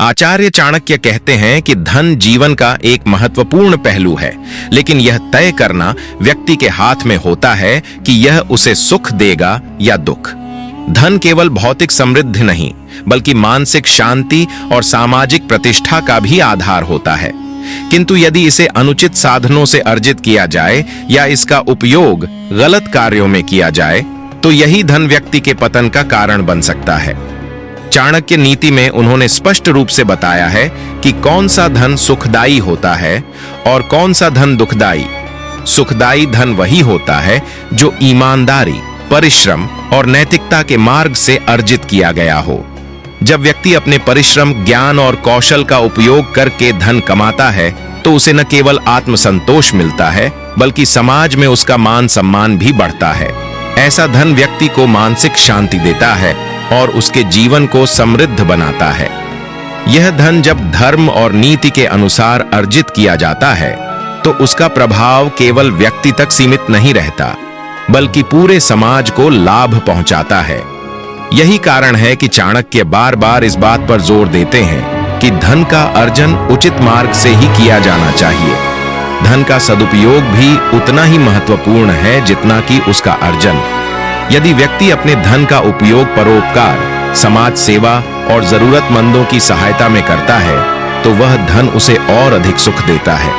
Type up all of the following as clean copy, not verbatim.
आचार्य चाणक्य कहते हैं कि धन जीवन का एक महत्वपूर्ण पहलू है, लेकिन यह तय करना व्यक्ति के हाथ में होता है कि यह उसे सुख देगा या दुख। धन केवल भौतिक समृद्धि नहीं, बल्कि मानसिक शांति और सामाजिक प्रतिष्ठा का भी आधार होता है। किंतु यदि इसे अनुचित साधनों से अर्जित किया जाए या इसका उपयोग गलत कार्यों में किया जाए, तो यही धन व्यक्ति के पतन का कारण बन सकता है। चाणक्य नीति में उन्होंने स्पष्ट रूप से बताया है कि कौन सा धन सुखदायी होता है और कौन सा धन दुखदायी। सुखदायी धन वही होता है जो ईमानदारी, परिश्रम और नैतिकता के मार्ग से अर्जित किया गया हो। जब व्यक्ति अपने परिश्रम, ज्ञान और कौशल का उपयोग करके धन कमाता है, तो उसे न केवल आत्मसंतोष मिलता है, बल्कि समाज में उसका मान सम्मान भी बढ़ता है। ऐसा धन व्यक्ति को मानसिक शांति देता है और उसके जीवन को समृद्ध बनाता है। यह धन जब धर्म और नीति के अनुसार अर्जित किया जाता है, तो उसका प्रभाव केवल व्यक्ति तक सीमित नहीं रहता, बल्कि पूरे समाज को लाभ पहुंचाता है। यही कारण है कि चाणक्य बार बार इस बात पर जोर देते हैं कि धन का अर्जन उचित मार्ग से ही किया जाना चाहिए। धन का सदुपयोग भी उतना ही महत्वपूर्ण है जितना कि उसका अर्जन। यदि व्यक्ति अपने धन का उपयोग परोपकार, समाज सेवा और जरूरतमंदों की सहायता में करता है, तो वह धन उसे और अधिक सुख देता है।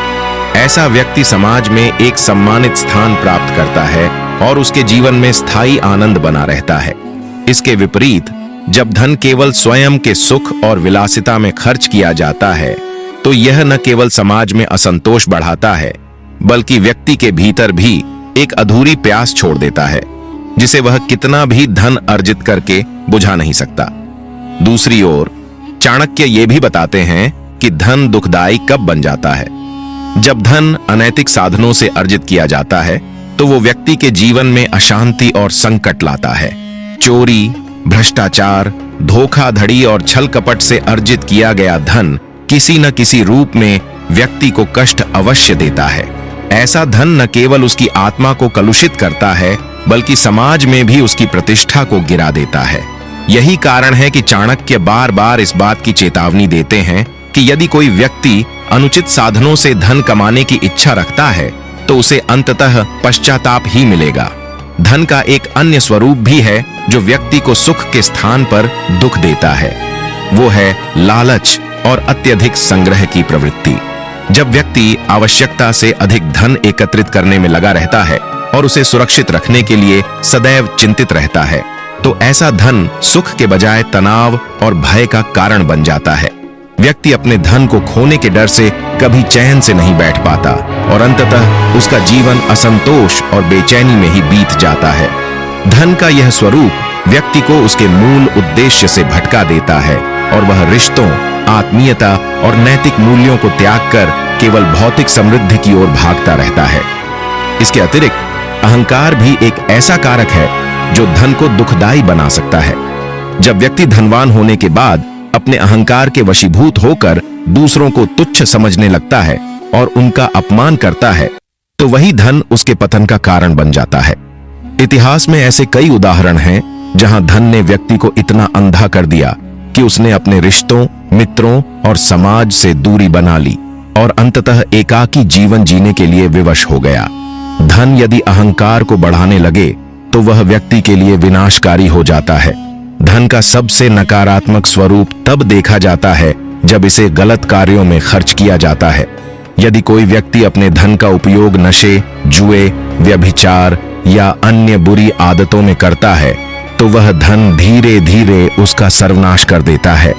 ऐसा व्यक्ति समाज में एक सम्मानित स्थान प्राप्त करता है और उसके जीवन में स्थायी आनंद बना रहता है। इसके विपरीत, जब धन केवल स्वयं के सुख और विलासिता में खर्च किया जाता है, तो यह न केवल समाज में असंतोष बढ़ाता है, बल्कि व्यक्ति के भीतर भी एक अधूरी प्यास छोड़ देता है, जिसे वह कितना भी धन अर्जित करके बुझा नहीं सकता। दूसरी ओर, चाणक्य ये भी बताते हैं कि धन दुखदायी कब बन जाता है। जब धन अनैतिक साधनों से अर्जित किया जाता है, तो वो व्यक्ति के जीवन में अशांति और संकट लाता है। चोरी, भ्रष्टाचार, धोखाधड़ी और छल कपट से अर्जित किया गया धन किसी न किसी रूप में व्यक्ति को कष्ट अवश्य देता है। ऐसा धन न केवल उसकी आत्मा को कलुषित करता है, बल्कि समाज में भी उसकी प्रतिष्ठा को गिरा देता है। यही कारण है कि चाणक्य बार बार इस बात की चेतावनी देते हैं कि यदि कोई व्यक्ति अनुचित साधनों से धन कमाने की इच्छा रखता है, तो उसे अंततः पश्चाताप ही मिलेगा। धन का एक अन्य स्वरूप भी है जो व्यक्ति को सुख के स्थान पर दुख देता है। वो है लालच और अत्यधिक संग्रह की प्रवृत्ति। जब व्यक्ति आवश्यकता से अधिक धन एकत्रित करने में लगा रहता है और उसे सुरक्षित रखने के लिए सदैव चिंतित रहता है, तो ऐसा धन सुख के बजाय तनाव और भय का कारण बन जाता है। व्यक्ति अपने धन को खोने के डर से कभी चैन से नहीं बैठ पाता और अंततः उसका जीवन असंतोष और बेचैनी में ही बीत जाता है। धन का यह स्वरूप व्यक्ति को उसके मूल उद्देश्य से भटका देता है और वह रिश्तों, आत्मीयता और नैतिक मूल्यों को त्याग कर केवल भौतिक समृद्धि की ओर भागता रहता है। इसके अतिरिक्त अहंकार भी एक ऐसा कारक है जो धन को दुखदायी बना सकता है। जब व्यक्ति धनवान होने के बाद अपने अहंकार के वशीभूत होकर दूसरों को तुच्छ समझने लगता है और उनका अपमान करता है, तो वही धन उसके पतन का कारण बन जाता है। इतिहास में ऐसे कई उदाहरण हैं जहां धन ने व्यक्ति को इतना अंधा कर दिया कि उसने अपने रिश्तों, मित्रों और समाज से दूरी बना ली और अंततः एकाकी जीवन जीने के लिए विवश हो गया। धन यदि अहंकार को बढ़ाने लगे, तो वह व्यक्ति के लिए विनाशकारी हो जाता है। धन का सबसे नकारात्मक स्वरूप तब देखा जाता है जब इसे गलत कार्यों में खर्च किया जाता है। यदि कोई व्यक्ति अपने धन का उपयोग नशे, जुए, व्यभिचार या अन्य बुरी आदतों में करता है, तो वह धन धीरे धीरे उसका सर्वनाश कर देता है।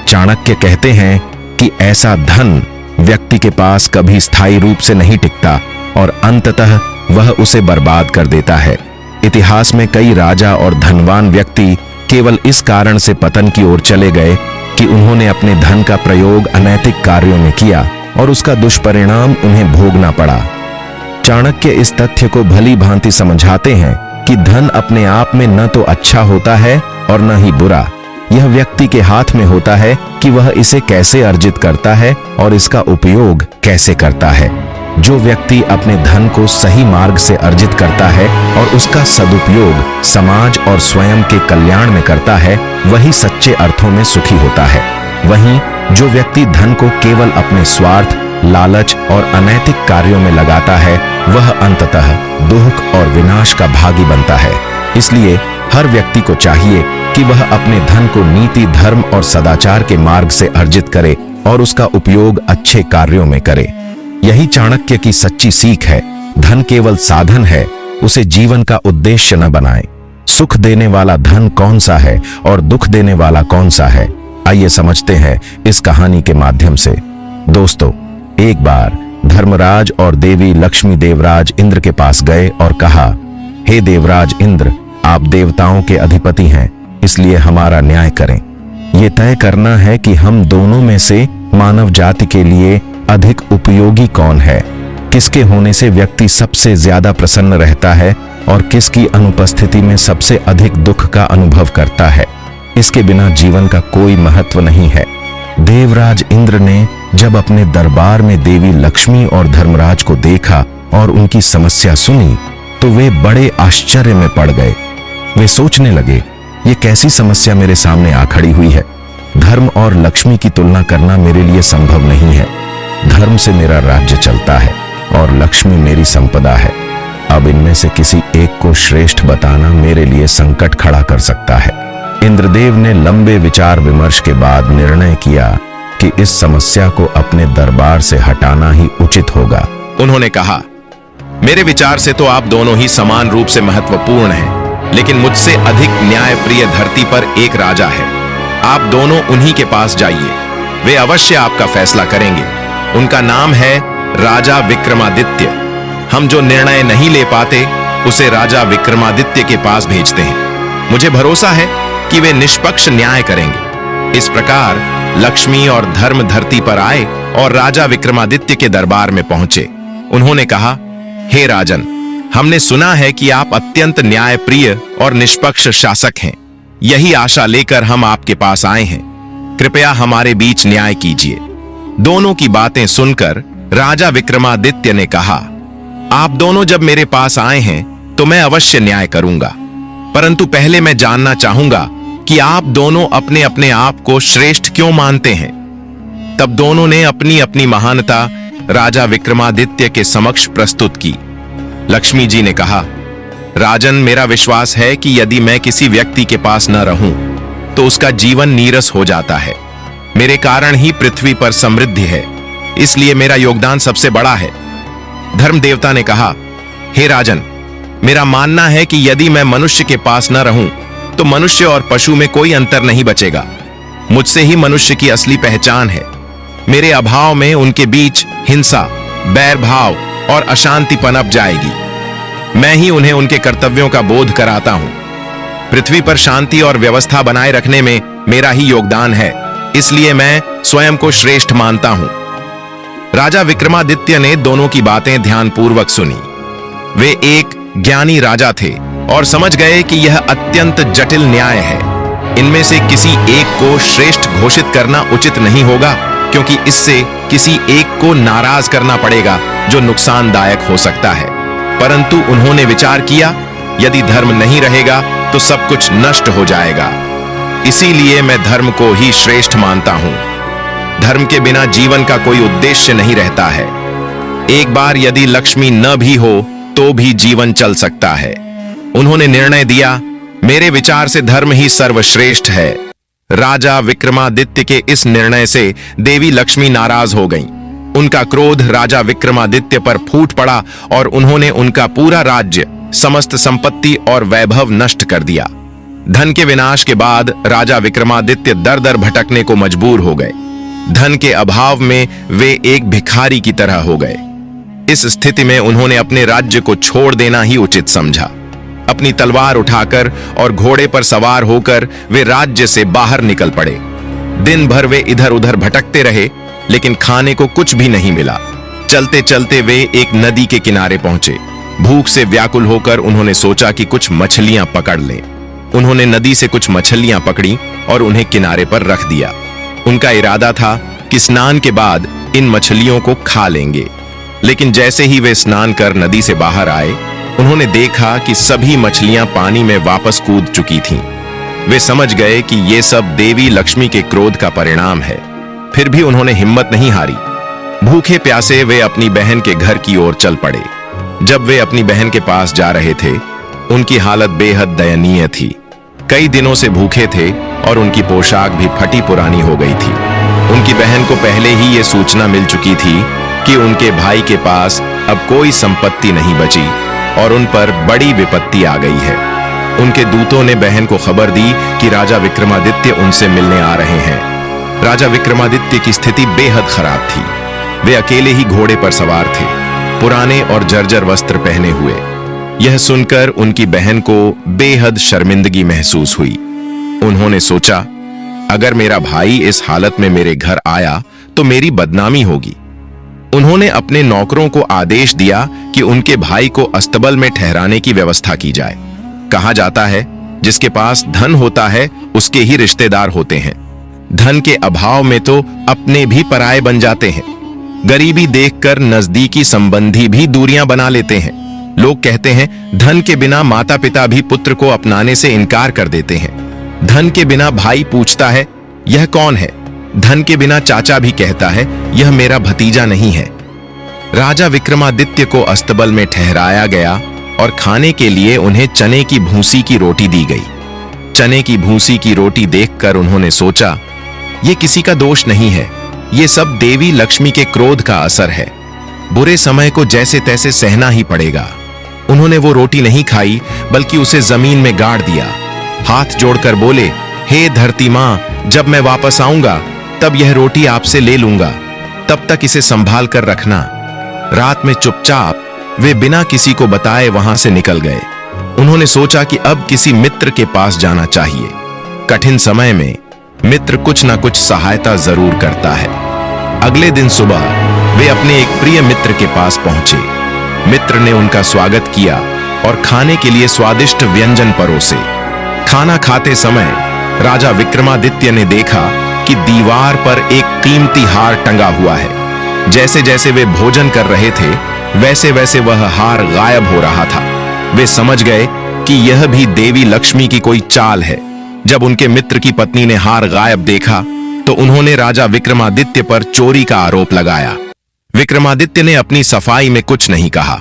चाणक्य कहते हैं कि ऐसा धन व्यक्ति के पास कभी स्थायी रूप से नहीं टिकता और अंततः वह उसे बर्बाद कर देता है। इतिहास में कई राजा और धनवान व्यक्ति केवल इस कारण से पतन की ओर चले गए कि उन्होंने अपने धन का प्रयोग अनैतिक कार्यों में किया और उसका दुष्परिणाम उन्हें भोगना पड़ा। चाणक्य इस तथ्य को भली भांति समझाते हैं कि धन अपने आप में न तो अच्छा होता है और न ही बुरा। यह व्यक्ति के हाथ में होता है कि वह इसे कैसे अर्जित करता है और इसका उपयोग कैसे करता है। जो व्यक्ति अपने धन को सही मार्ग से अर्जित करता है और उसका सदुपयोग समाज और स्वयं के कल्याण में करता है, वही सच्चे अर्थों में सुखी होता है। वहीं जो व्यक्ति धन को केवल अपने स्वार्थ, लालच और अनैतिक कार्यों में लगाता है, वह अंततः दुख और विनाश का भागी बनता है। इसलिए हर व्यक्ति को चाहिए कि वह अपने धन को नीति, धर्म और सदाचार के मार्ग से अर्जित करे और उसका उपयोग अच्छे कार्यों में करे। यही चाणक्य की सच्ची सीख है। धन केवल साधन है, उसे जीवन का उद्देश्य न बनाएं। सुख देने वाला धन कौन सा है और दुख देने वाला कौन सा है, आइए समझते हैं इस कहानी के माध्यम से। दोस्तों, एक बार धर्मराज और देवी लक्ष्मी देवराज इंद्र के पास गए और कहा, हे देवराज इंद्र, आप देवताओं के अधिपति हैं, इसलिए हमारा न्याय करें। ये तय करना है कि हम दोनों में से मानव जाति के लिए अधिक उपयोगी कौन है, किसके होने से व्यक्ति सबसे ज्यादा प्रसन्न रहता है और किसकी अनुपस्थिति में सबसे अधिक दुख का अनुभव करता है। इसके बिना जीवन का कोई महत्व नहीं है। देवराज इंद्र ने जब अपने दरबार में देवी लक्ष्मी और धर्मराज को देखा और उनकी समस्या सुनी, तो वे बड़े आश्चर्य में पड़ गए। वे सोचने लगे, ये कैसी समस्या मेरे सामने आ खड़ी हुई है। धर्म और लक्ष्मी की तुलना करना मेरे लिए संभव नहीं है। धर्म से मेरा राज्य चलता है और लक्ष्मी मेरी संपदा है। अब इनमें से किसी एक को श्रेष्ठ बताना मेरे लिए संकट खड़ा कर सकता है। इंद्रदेव ने लंबे विचार विमर्श के बाद निर्णय किया कि इस समस्या को अपने दरबार से हटाना ही उचित होगा। उन्होंने कहा, मेरे विचार से तो आप दोनों ही समान रूप से महत्वपूर्ण हैं, लेकिन मुझसे अधिक न्यायप्रिय धरती पर एक राजा है। आप दोनों उन्हीं के पास जाइए, वे अवश्य आपका फैसला करेंगे। उनका नाम है राजा विक्रमादित्य। हम जो निर्णय नहीं ले पाते, उसे राजा विक्रमादित्य के पास भेजते हैं। मुझे भरोसा है कि वे निष्पक्ष न्याय करेंगे। इस प्रकार लक्ष्मी और धर्म धरती पर आए और राजा विक्रमादित्य के दरबार में पहुंचे। उन्होंने कहा, हे राजन, हमने सुना है कि आप अत्यंत न्यायप्रिय और निष्पक्ष शासक हैं। यही आशा लेकर हम आपके पास आए हैं। कृपया हमारे बीच न्याय कीजिए। दोनों की बातें सुनकर राजा विक्रमादित्य ने कहा, आप दोनों जब मेरे पास आए हैं तो मैं अवश्य न्याय करूंगा, परंतु पहले मैं जानना चाहूंगा कि आप दोनों अपने अपने आप को श्रेष्ठ क्यों मानते हैं। तब दोनों ने अपनी अपनी महानता राजा विक्रमादित्य के समक्ष प्रस्तुत की। लक्ष्मी जी ने कहा, राजन, मेरा विश्वास है कि यदि मैं किसी व्यक्ति के पास न रहूं तो उसका जीवन नीरस हो जाता है। मेरे कारण ही पृथ्वी पर समृद्धि है, इसलिए मेरा योगदान सबसे बड़ा है। धर्म देवता ने कहा, हे राजन, मेरा मानना है कि यदि मैं मनुष्य के पास न रहूं तो मनुष्य और पशु में कोई अंतर नहीं बचेगा। मुझसे ही मनुष्य की असली पहचान है। मेरे अभाव में उनके बीच हिंसा, बैर भाव और अशांति पनप जाएगी। मैं ही उन्हें उनके कर्तव्यों का बोध कराता हूं। पृथ्वी पर शांति और व्यवस्था बनाए रखने में मेरा ही योगदान है, इसलिए मैं स्वयं को श्रेष्ठ मानता हूं। राजा विक्रमादित्य ने दोनों की बातें ध्यानपूर्वक सुनी। वे एक ज्ञानी राजा थे और समझ गए कि यह अत्यंत जटिल न्याय है। इनमें से किसी एक को श्रेष्ठ घोषित करना उचित नहीं होगा, क्योंकि इससे किसी एक को नाराज करना पड़ेगा जो नुकसानदायक हो सकता है। परंतु उन्होंने विचार किया, यदि धर्म नहीं रहेगा तो सब कुछ नष्ट हो जाएगा। इसीलिए मैं धर्म को ही श्रेष्ठ मानता हूं। धर्म के बिना जीवन का कोई उद्देश्य नहीं रहता है। एक बार यदि लक्ष्मी न भी हो तो भी जीवन चल सकता है। उन्होंने निर्णय दिया, मेरे विचार से धर्म ही सर्वश्रेष्ठ है। राजा विक्रमादित्य के इस निर्णय से देवी लक्ष्मी नाराज हो गईं। उनका क्रोध राजा विक्रमादित्य पर फूट पड़ा और उन्होंने उनका पूरा राज्य, समस्त संपत्ति और वैभव नष्ट कर दिया। धन के विनाश के बाद राजा विक्रमादित्य दर दर भटकने को मजबूर हो गए। धन के अभाव में वे एक भिखारी की तरह हो गए। इस स्थिति में उन्होंने अपने राज्य को छोड़ देना ही उचित समझा। अपनी तलवार उठाकर और घोड़े पर सवार होकर वे राज्य से बाहर निकल पड़े। दिन भर वे इधर उधर भटकते रहे, लेकिन खाने को कुछ भी नहीं मिला। चलते चलते वे एक नदी के किनारे पहुंचे। भूख से व्याकुल होकर उन्होंने सोचा कि कुछ मछलियां पकड़ लें। उन्होंने नदी से कुछ मछलियां पकड़ी और उन्हें किनारे पर रख दिया। उनका इरादा था कि स्नान के बाद इन मछलियों को खा लेंगे। लेकिन जैसे ही वे स्नान कर नदी से बाहर आए, उन्होंने देखा कि सभी मछलियां पानी में वापस कूद चुकी थीं। वे समझ गए कि ये सब देवी लक्ष्मी के क्रोध का परिणाम है। फिर भी उन्होंने हिम्मत नहीं हारी। भूखे प्यासे वे अपनी बहन के घर की ओर चल पड़े। जब वे अपनी बहन के पास जा रहे थे, उनकी हालत बेहद दयनीय थी। कई दिनों से भूखे थे और उनकी पोशाक भी फटी पुरानी हो गई थी। उनकी बहन को पहले ही ये सूचना मिल चुकी थी कि उनके भाई के पास अब कोई संपत्ति नहीं बची और उन पर बड़ी विपत्ति आ गई है। उनके दूतों ने बहन को खबर दी कि राजा विक्रमादित्य उनसे मिलने आ रहे हैं। राजा विक्रमादित्य की स्थिति बेहद खराब थी। वे अकेले ही घोड़े पर सवार थे, पुराने और जर्जर वस्त्र पहने हुए। यह सुनकर उनकी बहन को बेहद शर्मिंदगी महसूस हुई। उन्होंने सोचा, अगर मेरा भाई इस हालत में मेरे घर आया तो मेरी बदनामी होगी। उन्होंने अपने नौकरों को आदेश दिया कि उनके भाई को अस्तबल में ठहराने की व्यवस्था की जाए। कहा जाता है, जिसके पास धन होता है उसके ही रिश्तेदार होते हैं। धन के अभाव में तो अपने भी पराये बन जाते हैं। गरीबी देखकर नजदीकी संबंधी भी दूरियां बना लेते हैं। लोग कहते हैं, धन के बिना माता पिता भी पुत्र को अपनाने से इनकार कर देते हैं। धन के बिना भाई पूछता है, यह कौन है? धन के बिना चाचा भी कहता है, यह मेरा भतीजा नहीं है। राजा विक्रमादित्य को अस्तबल में ठहराया गया और खाने के लिए उन्हें चने की भूसी की रोटी दी गई। चने की भूसी की रोटी देखकर उन्होंने सोचा, ये किसी का दोष नहीं है, ये सब देवी लक्ष्मी के क्रोध का असर है। बुरे समय को जैसे तैसे सहना ही पड़ेगा। उन्होंने वो रोटी नहीं खाई, बल्कि उसे जमीन में गाड़ दिया। हाथ जोड़कर बोले, हे धरती मां, जब मैं वापस आऊंगा तब यह रोटी आपसे ले लूंगा, तब तक इसे संभाल कर रखना। रात में चुपचाप वे बिना किसी को बताए वहां से निकल गए। उन्होंने सोचा कि अब किसी मित्र के पास जाना चाहिए। कठिन समय में मित्र कुछ ना कुछ सहायता जरूर करता है। अगले दिन सुबह वे अपने एक प्रिय मित्र के पास पहुंचे। मित्र ने उनका स्वागत किया और खाने के लिए स्वादिष्ट व्यंजन परोसे। खाना खाते समय राजा विक्रमादित्य ने देखा कि दीवार पर एक कीमती हार टंगा हुआ है। जैसे जैसे वे भोजन कर रहे थे, वैसे वैसे वह हार गायब हो रहा था। वे समझ गए कि यह भी देवी लक्ष्मी की कोई चाल है। जब उनके मित्र की पत्नी ने हार गायब देखा तो उन्होंने राजा विक्रमादित्य पर चोरी का आरोप लगाया। विक्रमादित्य ने अपनी सफाई में कुछ नहीं कहा।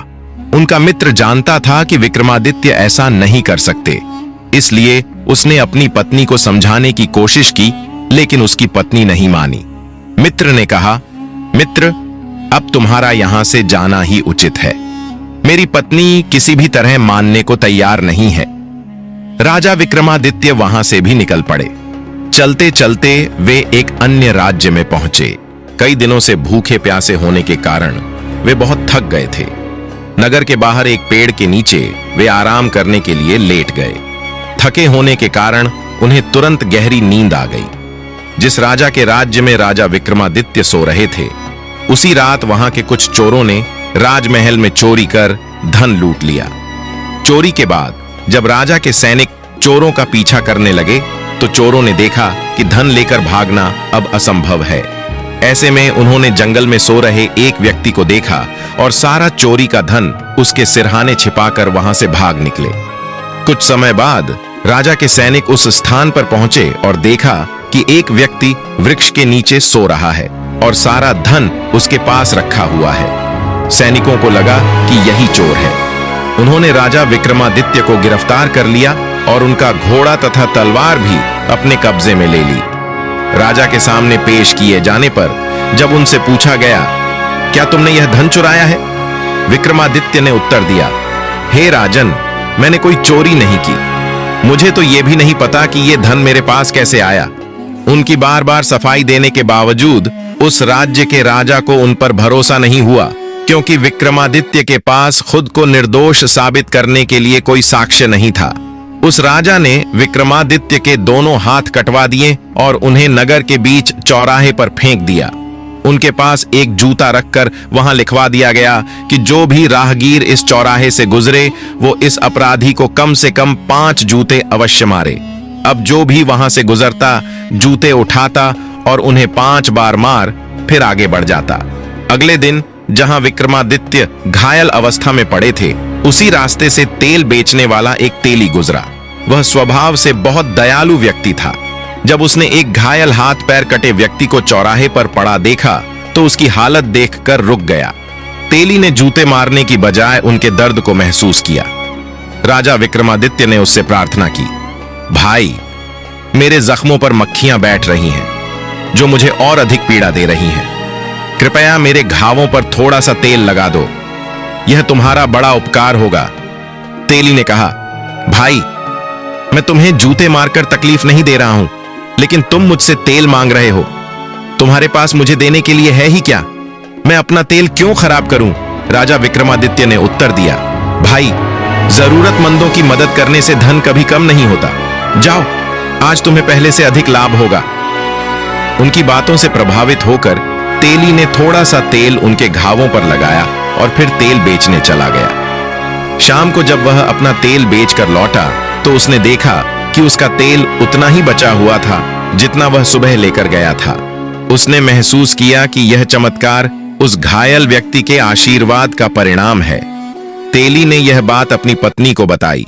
उनका मित्र जानता था कि विक्रमादित्य ऐसा नहीं कर सकते, इसलिए उसने अपनी पत्नी को समझाने की कोशिश की, लेकिन उसकी पत्नी नहीं मानी। मित्र ने कहा, मित्र, अब तुम्हारा यहां से जाना ही उचित है। मेरी पत्नी किसी भी तरह मानने को तैयार नहीं है। राजा विक्रमादित्य वहां से भी निकल पड़े। चलते चलते वे एक अन्य राज्य में पहुंचे। कई दिनों से भूखे प्यासे होने के कारण वे बहुत थक गए थे। नगर के बाहर एक पेड़ के नीचे वे आराम करने के लिए लेट गए। थके होने के कारण उन्हें तुरंत गहरी नींद आ गई। जिस राजा के राज्य में राजा विक्रमादित्य सो रहे थे, उसी रात वहां के कुछ चोरों ने राजमहल में चोरी कर धन लूट लिया। चोरी के बाद जब राजा के सैनिक चोरों का पीछा करने लगे तो चोरों ने देखा कि धन लेकर भागना अब असंभव है। ऐसे में उन्होंने जंगल में सो रहे एक व्यक्ति को देखा और सारा चोरी का धन उसके सिरहाने छिपाकर वहां से भाग निकले। कुछ समय बाद राजा के सैनिक उस स्थान पर पहुंचे और देखा कि एक व्यक्ति वृक्ष के नीचे सो रहा है और सारा धन उसके पास रखा हुआ है। सैनिकों को लगा कि यही चोर है। उन्होंने राजा विक्रमादित्य को गिरफ्तार कर लिया और उनका घोड़ा तथा तलवार भी अपने कब्जे में ले ली। राजा के सामने पेश किए जाने पर जब उनसे पूछा गया, क्या तुमने यह धन चुराया है? विक्रमादित्य ने उत्तर दिया, हे राजन, मैंने कोई चोरी नहीं की। मुझे तो यह भी नहीं पता कि यह धन मेरे पास कैसे आया। उनकी बार बार सफाई देने के बावजूद उस राज्य के राजा को उन पर भरोसा नहीं हुआ, क्योंकि विक्रमादित्य के पास खुद को निर्दोष साबित करने के लिए कोई साक्ष्य नहीं था। उस राजा ने विक्रमादित्य के दोनों हाथ कटवा दिए और उन्हें नगर के बीच चौराहे पर फेंक दिया। उनके पास एक जूता रखकर वहां लिखवा दिया गया कि जो भी राहगीर इस चौराहे से गुजरे वो इस अपराधी को कम से कम 5 जूते अवश्य मारे। अब जो भी वहां से गुजरता जूते उठाता और उन्हें 5 बार मार फिर आगे बढ़ जाता। अगले दिन जहां विक्रमादित्य घायल अवस्था में पड़े थे, उसी रास्ते से तेल बेचने वाला एक तेली गुजरा। वह स्वभाव से बहुत दयालु व्यक्ति था। जब उसने एक घायल हाथ पैर कटे व्यक्ति को चौराहे पर पड़ा देखा तो उसकी हालत देखकर रुक गया। तेली ने जूते मारने की बजाय उनके दर्द को महसूस किया। राजा विक्रमादित्य ने उससे प्रार्थना की, भाई, मेरे जख्मों पर मक्खियां बैठ रही हैं, जो मुझे और अधिक पीड़ा दे रही हैं। कृपया मेरे घावों पर थोड़ा सा तेल लगा दो, यह तुम्हारा बड़ा उपकार होगा। तेली ने कहा, भाई, मैं तुम्हें जूते मारकर तकलीफ नहीं दे रहा हूं, लेकिन तुम मुझसे तेल मांग रहे हो। तुम्हारे पास मुझे देने के लिए है ही क्या? मैं अपना तेल क्यों खराब करूं? राजा विक्रमादित्य ने उत्तर दिया, भाई, जरूरतमंदों की मदद करने से धन कभी कम नहीं होता। जाओ, आज तुम्हें पहले से अधिक लाभ होगा। उनकी बातों से प्रभावित होकर तेली ने थोड़ा सा तेल उनके घावों पर लगाया और फिर तेल बेचने चला गया। शाम को जब वह अपना तेल बेचकर लौटा तो उसने देखा कि उसका तेल उतना ही बचा हुआ था जितना वह सुबह लेकर गया था। उसने महसूस किया कि यह चमत्कार उस घायल व्यक्ति के आशीर्वाद का परिणाम है। तेली ने यह बात अपनी पत्नी को बताई।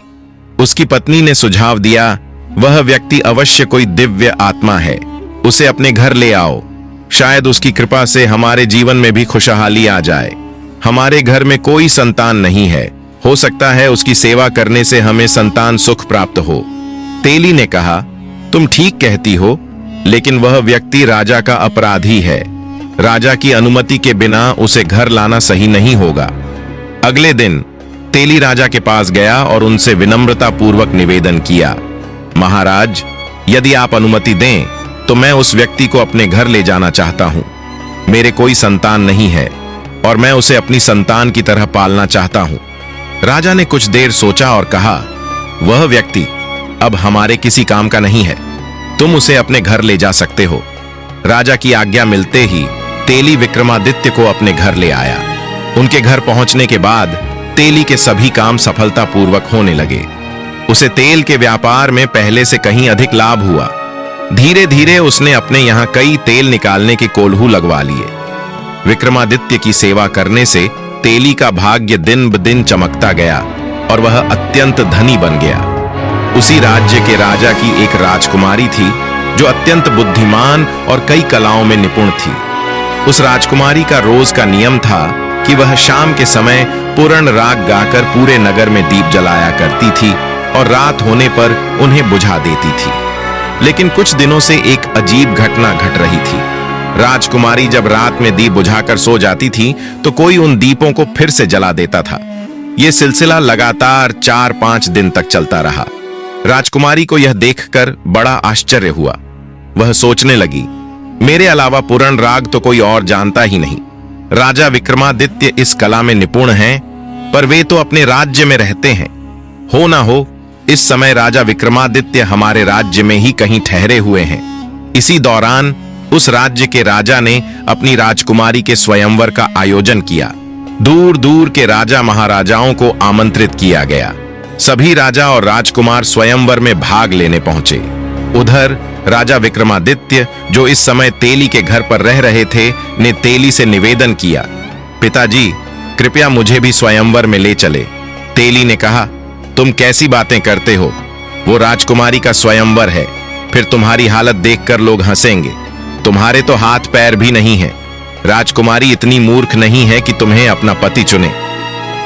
उसकी पत्नी ने सुझाव दिया, वह व्यक्ति अवश्य कोई दिव्य आत्मा है, उसे अपने घर ले आओ। शायद उसकी कृपा से हमारे जीवन में भी खुशहाली आ जाए। हमारे घर में कोई संतान नहीं है, हो सकता है उसकी सेवा करने से हमें संतान सुख प्राप्त हो। तेली ने कहा, तुम ठीक कहती हो, लेकिन वह व्यक्ति राजा का अपराधी है। राजा की अनुमति के बिना उसे घर लाना सही नहीं होगा। अगले दिन तेली राजा के पास गया और उनसे विनम्रता पूर्वक निवेदन किया, महाराज, यदि आप अनुमति दें तो मैं उस व्यक्ति को अपने घर ले जाना चाहता हूं। मेरे कोई संतान नहीं है और मैं उसे अपनी संतान की तरह पालना चाहता हूं। राजा ने कुछ देर सोचा और कहा, वह व्यक्ति अब हमारे किसी काम का नहीं है, तुम उसे अपने घर ले जा सकते हो। राजा की आज्ञा मिलते ही तेली विक्रमादित्य को अपने घर ले आया। उनके घर पहुंचने के बाद तेली के सभी काम सफलतापूर्वक होने लगे। उसे तेल के व्यापार में पहले से कहीं अधिक लाभ हुआ। धीरे धीरे उसने अपने यहां कई तेल निकालने के कोल्हू लगवा लिए। विक्रमादित्य की सेवा करने से तेली का भाग्य दिन ब दिन चमकता गया और वह अत्यंत धनी बन गया। उसी राज्य के राजा की एक राजकुमारी थी जो अत्यंत बुद्धिमान और कई कलाओं में निपुण थी। उस राजकुमारी का रोज का नियम था कि वह शाम के समय पूर्ण राग गाकर पूरे नगर में दीप जलाया करती थी और रात होने पर उन्हें बुझा देती थी। लेकिन कुछ दिनों से एक अजीब घटना घट रही थी। राजकुमारी जब रात में दीप बुझाकर सो जाती थी तो कोई उन दीपों को फिर से जला देता था। यह सिलसिला लगातार 4-5 दिन तक चलता रहा। राजकुमारी को यह देखकर बड़ा आश्चर्य हुआ। वह सोचने लगी, मेरे अलावा पूर्ण राग तो कोई और जानता ही नहीं। राजा विक्रमादित्य इस कला में निपुण हैं, पर वे तो अपने राज्य में रहते हैं। हो ना हो इस समय राजा विक्रमादित्य हमारे राज्य में ही कहीं ठहरे हुए हैं। इसी दौरान उस राज्य के राजा ने अपनी राजकुमारी के स्वयंवर का आयोजन किया। दूर दूर के राजा महाराजाओं को आमंत्रित किया गया। सभी राजा और राजकुमार स्वयंवर में भाग लेने पहुंचे। उधर राजा विक्रमादित्य, जो इस समय तेली के घर पर रह रहे थे, ने तेली से निवेदन किया, पिताजी, कृपया मुझे भी स्वयंवर में ले चले। तेली ने कहा, तुम कैसी बातें करते हो? वो राजकुमारी का स्वयंवर है, फिर तुम्हारी हालत देखकर लोग हंसेंगे। तुम्हारे तो हाथ पैर भी नहीं है। राजकुमारी इतनी मूर्ख नहीं है कि तुम्हें अपना पति चुने।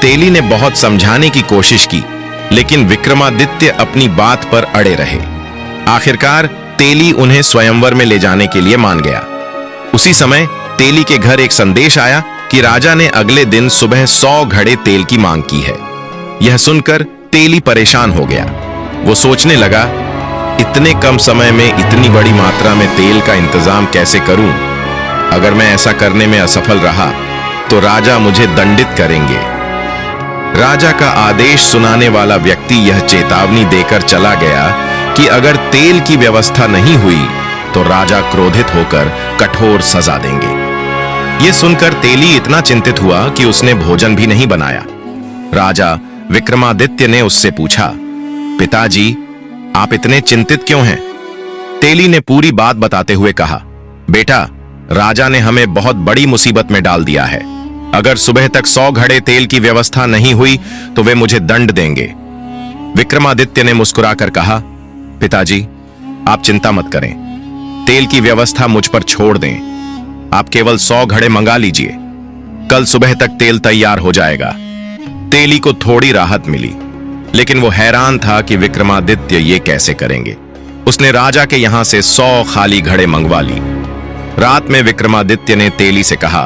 तेली ने बहुत समझाने की कोशिश की, लेकिन विक्रमादित्य अपनी बात पर अड़े रहे। आखिरकार तेली उन्हें स्वयंवर में ले जाने के लिए मान गया। उसी समय तेली के घर एक संदेश आया कि राजा ने अगले दिन सुबह 100 घड़े तेल की मांग की है। यह सुनकर तेली परेशान हो गया। वो सोचने लगा, इतने कम समय में इतनी बड़ी मात्रा में तेल का इंतजाम कैसे करूं? अगर मैं ऐसा करने में असफल रहा तो राजा मुझे दंडित करेंगे। राजा का आदेश सुनाने वाला व्यक्ति यह चेतावनी देकर चला गया कि अगर तेल की व्यवस्था नहीं हुई तो राजा क्रोधित होकर कठोर सजा देंगे। यह सुनकर तेली इतना चिंतित हुआ कि उसने भोजन भी नहीं बनाया। राजा विक्रमादित्य ने उससे पूछा, पिताजी, आप इतने चिंतित क्यों हैं? तेली ने पूरी बात बताते हुए कहा, बेटा, राजा ने हमें बहुत बड़ी मुसीबत में डाल दिया है। अगर सुबह तक 100 घड़े तेल की व्यवस्था नहीं हुई तो वे मुझे दंड देंगे। विक्रमादित्य ने मुस्कुराकर कहा, पिताजी, आप चिंता मत करें, तेल की व्यवस्था मुझ पर छोड़ दें। आप केवल 100 घड़े मंगा लीजिए, कल सुबह तक तेल तैयार हो जाएगा। तेली को थोड़ी राहत मिली, लेकिन वो हैरान था कि विक्रमादित्य ये कैसे करेंगे। उसने राजा के यहां से 100 खाली घड़े मंगवा ली। रात में विक्रमादित्य ने तेली से कहा,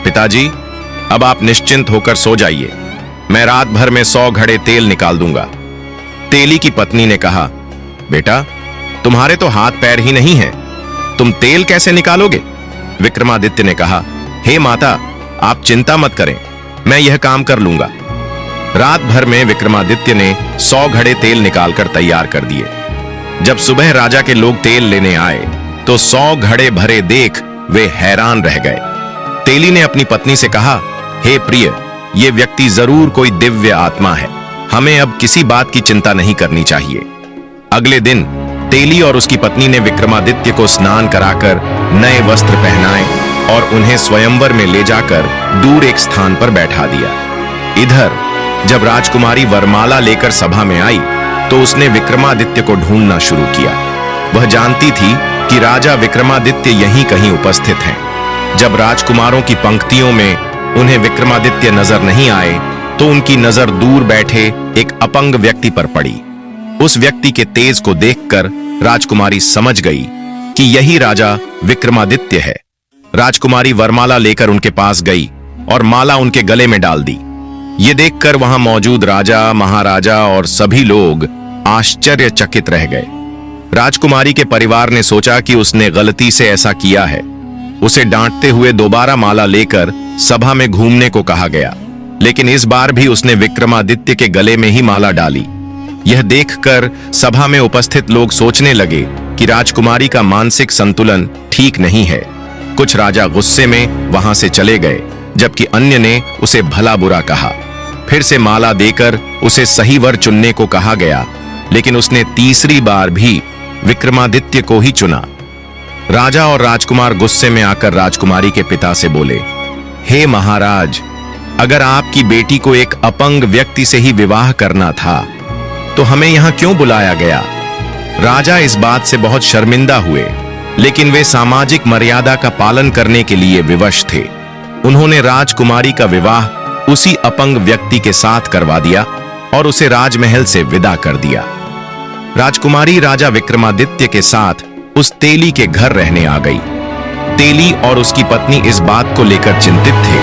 पिताजी, अब आप निश्चिंत होकर सो जाइए, मैं रात भर में 100 घड़े तेल निकाल दूंगा। तेली की पत्नी ने कहा, बेटा, तुम्हारे तो हाथ पैर ही नहीं हैं, तुम तेल कैसे निकालोगे? विक्रमादित्य ने कहा, हे माता, आप चिंता मत करें, मैं यह काम कर लूंगा। रात भर में विक्रमादित्य ने 100 घड़े तेल निकालकर तैयार कर दिए। जब सुबह राजा के लोग तेल लेने आए तो 100 घड़े भरे देख वे हैरान रह गए। तेली ने अपनी पत्नी से कहा, हे प्रिय, ये व्यक्ति जरूर कोई दिव्य आत्मा है, हमें अब किसी बात की चिंता नहीं करनी चाहिए। अगले दिन तेली और उसकी पत्नी ने विक्रमादित्य को स्नान कराकर नए वस्त्र पहनाए और उन्हें स्वयंवर में ले जाकर दूर एक स्थान पर बैठा दिया। इधर जब राजकुमारी वरमाला लेकर सभा में आई तो उसने विक्रमादित्य को ढूंढना शुरू किया। वह जानती थी कि राजा विक्रमादित्य यहीं कहीं उपस्थित हैं। जब राजकुमारों की पंक्तियों में उन्हें विक्रमादित्य नजर नहीं आए तो उनकी नजर दूर बैठे एक अपंग व्यक्ति पर पड़ी। उस व्यक्ति के तेज को देखकर राजकुमारी समझ गई कि यही राजा विक्रमादित्य है। राजकुमारी वरमाला लेकर उनके पास गई और माला उनके गले में डाल दी। ये देखकर वहां मौजूद राजा, महाराजा और सभी लोग आश्चर्यचकित रह गए। राजकुमारी के परिवार ने सोचा कि उसने गलती से ऐसा किया है। उसे डांटते हुए दोबारा माला लेकर सभा में घूमने को कहा गया, लेकिन इस बार भी उसने विक्रमादित्य के गले में ही माला डाली। यह देखकर सभा में उपस्थित लोग सोचने लगे कि राजकुमारी का मानसिक संतुलन ठीक नहीं है। कुछ राजा गुस्से में वहां से चले गए, जबकि अन्य ने उसे भला बुरा कहा। फिर से माला देकर उसे सही वर चुनने को कहा गया, लेकिन उसने तीसरी बार भी विक्रमादित्य को ही चुना। राजा और राजकुमार गुस्से में आकर राजकुमारी के पिता से बोले, हे महाराज, अगर आपकी बेटी को एक अपंग व्यक्ति से ही विवाह करना था तो हमें यहां क्यों बुलाया गया? राजा इस बात से बहुत शर्मिंदा हुए, लेकिन वे सामाजिक मर्यादा का पालन करने के लिए विवश थे। उन्होंने राजकुमारी का विवाह उसी अपंग व्यक्ति के साथ करवा दिया और उसे राजमहल से विदा कर दिया। राजकुमारी राजा विक्रमादित्य के साथ उस तेली के घर रहने आ गई। तेली और उसकी पत्नी इस बात को लेकर चिंतित थे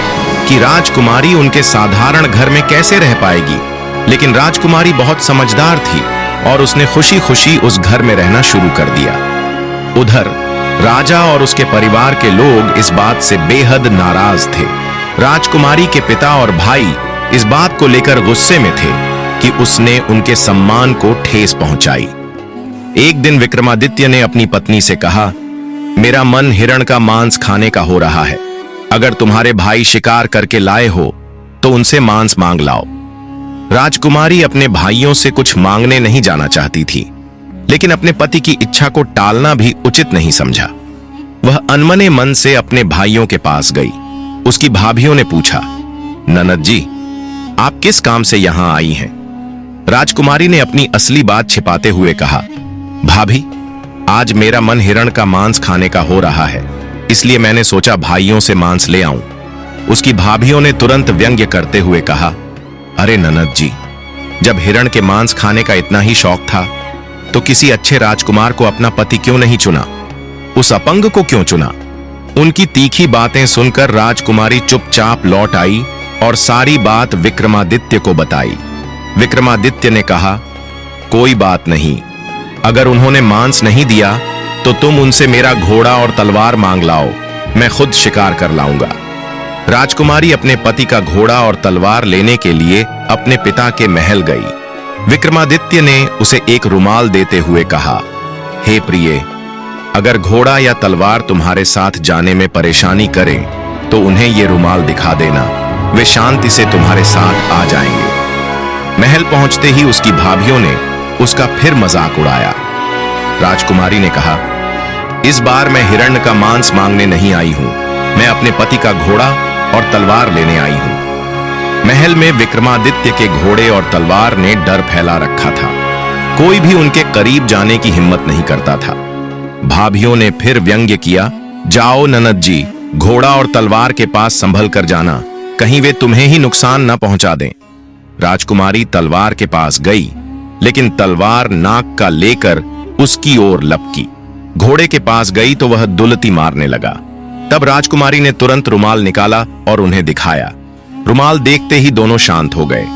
कि राजकुमारी उनके साधारण घर में कैसे रह पाएगी, लेकिन राजकुमारी बहुत समझदार थी और उसने खुशी खुशी उस घर में रहना शुरू कर दिया। उधर राजा और उसके परिवार के लोग इस बात से बेहद नाराज थे। राजकुमारी के पिता और भाई इस बात को लेकर गुस्से में थे कि उसने उनके सम्मान को ठेस पहुंचाई। एक दिन विक्रमादित्य ने अपनी पत्नी से कहा, मेरा मन हिरण का मांस खाने का हो रहा है। अगर तुम्हारे भाई शिकार करके लाए हो तो उनसे मांस मांग लाओ। राजकुमारी अपने भाइयों से कुछ मांगने नहीं जाना चाहती थी, लेकिन अपने पति की इच्छा को टालना भी उचित नहीं समझा। वह अनमने मन से अपने भाइयों के पास गई। उसकी भाभियों ने पूछा, ननद जी, आप किस काम से यहां आई हैं? राजकुमारी ने अपनी असली बात छिपाते हुए कहा, भाभी, आज मेरा मन हिरण का मांस खाने का हो रहा है, इसलिए मैंने सोचा भाइयों से मांस ले आऊं। उसकी भाभियों ने तुरंत व्यंग्य करते हुए कहा, अरे ननद जी, जब हिरण के मांस खाने का इतना ही शौक था तो किसी अच्छे राजकुमार को अपना पति क्यों नहीं चुना? उस अपंग को क्यों चुना? उनकी तीखी बातें सुनकर राजकुमारी चुपचाप लौट आई और सारी बात विक्रमादित्य को बताई। विक्रमादित्य ने कहा, कोई बात नहीं, अगर उन्होंने मांस नहीं दिया तो तुम उनसे मेरा घोड़ा और तलवार मांग लाओ, मैं खुद शिकार कर लाऊंगा। राजकुमारी अपने पति का घोड़ा और तलवार लेने के लिए अपने पिता के महल गई। विक्रमादित्य ने उसे एक रुमाल देते हुए कहा, हे प्रिय, अगर घोड़ा या तलवार तुम्हारे साथ जाने में परेशानी करें तो उन्हें ये रुमाल दिखा देना, वे शांति से तुम्हारे साथ आ जाएंगे। महल पहुंचते ही उसकी भाभियों ने उसका फिर मजाक उड़ाया। राजकुमारी ने कहा, इस बार मैं हिरण का मांस मांगने नहीं आई हूं, मैं अपने पति का घोड़ा और तलवार लेने आई हूं। महल में विक्रमादित्य के घोड़े और तलवार ने डर फैला रखा था। कोई भी उनके करीब जाने की हिम्मत नहीं करता था। भाभियों ने फिर व्यंग्य किया, जाओ ननद जी, घोड़ा और तलवार के पास संभल कर जाना, कहीं वे तुम्हें ही नुकसान न पहुंचा दें। राजकुमारी तलवार के पास गई, लेकिन तलवार नाक का लेकर उसकी ओर लपकी। घोड़े के पास गई तो वह दुलती मारने लगा। तब राजकुमारी ने तुरंत रुमाल निकाला और उन्हें दिखाया। रुमाल देखते ही दोनों शांत हो गए।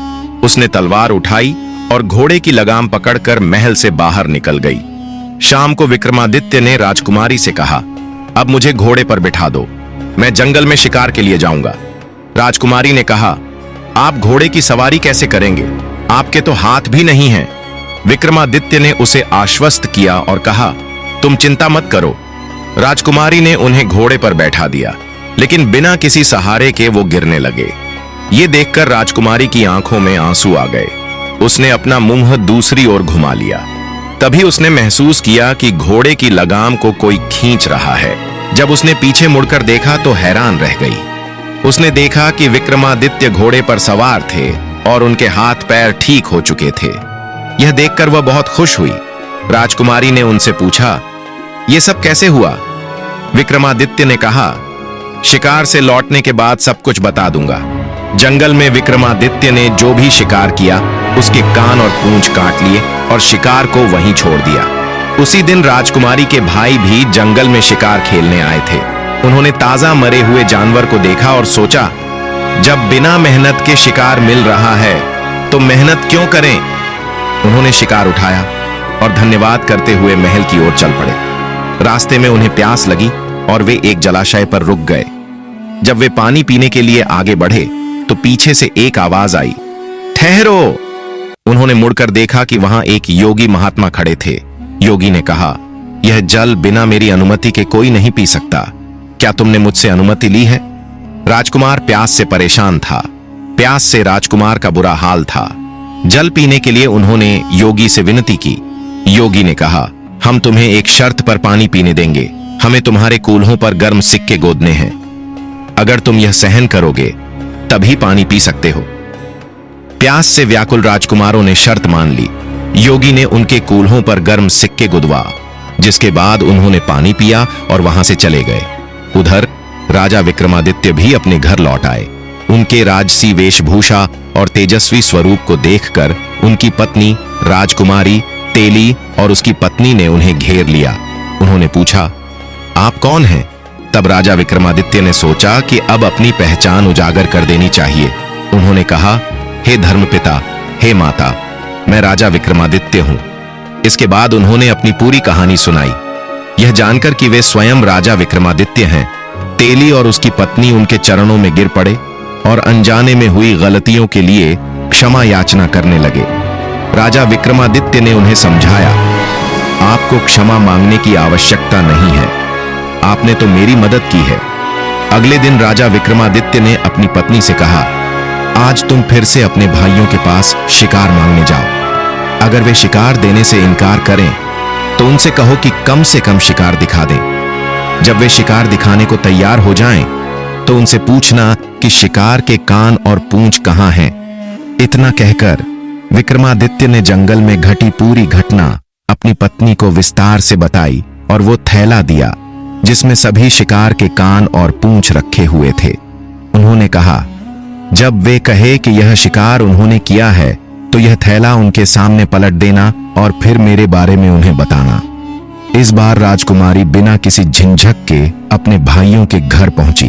उसने तलवार उठाई और घोड़े की लगाम पकड़कर महल से बाहर निकल गई। शाम को विक्रमादित्य ने राजकुमारी से कहा, अब मुझे घोड़े पर बिठा दो, मैं जंगल में शिकार के लिए जाऊंगा। राजकुमारी ने कहा, आप घोड़े की सवारी कैसे करेंगे, आपके तो हाथ भी नहीं हैं। विक्रमादित्य ने उसे आश्वस्त किया और कहा, तुम चिंता मत करो। राजकुमारी ने उन्हें घोड़े पर बैठा दिया, लेकिन बिना किसी सहारे के वो गिरने लगे। ये देखकर राजकुमारी की आंखों में आंसू आ गए। उसने अपना मुंह दूसरी ओर घुमा लिया। तभी उसने महसूस किया कि घोड़े की लगाम को कोई खींच रहा है। जब उसने पीछे मुड़कर देखा तो हैरान रह गई। उसने देखा कि विक्रमादित्य घोड़े पर सवार थे और उनके हाथ पैर ठीक हो चुके थे। यह देखकर वह बहुत खुश हुई। राजकुमारी ने उनसे पूछा, यह सब कैसे हुआ? विक्रमादित्य ने कहा, शिकार से लौटने के बाद सब कुछ बता दूंगा। जंगल में विक्रमादित्य ने जो भी शिकार किया उसके कान और पूंछ काट लिए और शिकार को वहीं छोड़ दिया। उसी दिन राजकुमारी के भाई भी जंगल में शिकार खेलने आए थे। उन्होंने ताजा मरे हुए जानवर को देखा और सोचा, जब बिना मेहनत के शिकार मिल रहा है तो मेहनत क्यों करें। उन्होंने शिकार उठाया और धन्यवाद करते हुए महल की ओर चल पड़े। रास्ते में उन्हें प्यास लगी और वे एक जलाशय पर रुक गए। जब वे पानी पीने के लिए आगे बढ़े तो पीछे से एक आवाज आई, ठहरो। उन्होंने मुड़कर देखा कि वहां एक योगी महात्मा खड़े थे। योगी ने कहा, यह जल बिना मेरी अनुमति के कोई नहीं पी सकता, क्या तुमने मुझसे अनुमति ली है? राजकुमार प्यास से परेशान था। प्यास से राजकुमार का बुरा हाल था। जल पीने के लिए उन्होंने योगी से विनती की। योगी ने कहा, हम तुम्हें एक शर्त पर पानी पीने देंगे। हमें तुम्हारे कूल्हों पर गर्म सिक्के गोदने हैं। अगर तुम यह सहन करोगे तभी पानी पी सकते हो। प्यास से व्याकुल राजकुमारों ने शर्त मान ली। योगी ने उनके कूल्हों पर गर्म सिक्के गुदवा, जिसके बाद उन्होंने पानी पिया और वहां से चले गए। उधर राजा विक्रमादित्य भी अपने घर लौट आए। उनके राजसी वेशभूषा और तेजस्वी स्वरूप को देखकर उनकी पत्नी राजकुमारी तेली और उसकी पत्नी ने उन्हें घेर लिया। उन्होंने पूछा, आप कौन हैं? तब राजा विक्रमादित्य ने सोचा कि अब अपनी पहचान उजागर कर देनी चाहिए। उन्होंने कहा, हे धर्मपिता, हे माता, मैं राजा विक्रमादित्य हूं। इसके बाद उन्होंने अपनी पूरी कहानी सुनाई। यह जानकर कि वे स्वयं राजा विक्रमादित्य हैं, तेली और उसकी पत्नी उनके चरणों में गिर पड़े और अनजाने में हुई गलतियों के लिए क्षमा याचना करने लगे। राजा विक्रमादित्य ने उन्हें समझाया, आपको क्षमा मांगने की आवश्यकता नहीं है, आपने तो मेरी मदद की है। अगले दिन राजा विक्रमादित्य ने अपनी पत्नी से कहा, आज तुम फिर से अपने भाइयों के पास शिकार मांगने जाओ। अगर वे शिकार देने से इनकार करें तो उनसे कहो कि कम से कम शिकार दिखा दें। जब वे शिकार दिखाने को तैयार हो जाएं, तो उनसे पूछना कि शिकार के कान और पूंछ कहां हैं। इतना कहकर विक्रमादित्य ने जंगल में घटी पूरी घटना अपनी पत्नी को विस्तार से बताई और वो थैला दिया जिसमें सभी शिकार के कान और पूंछ रखे हुए थे। उन्होंने कहा, जब वे कहे कि यह शिकार उन्होंने किया है तो यह थैला उनके सामने पलट देना और फिर मेरे बारे में उन्हें बताना। इस बार राजकुमारी बिना किसी झिझक के अपने भाइयों के घर पहुंची।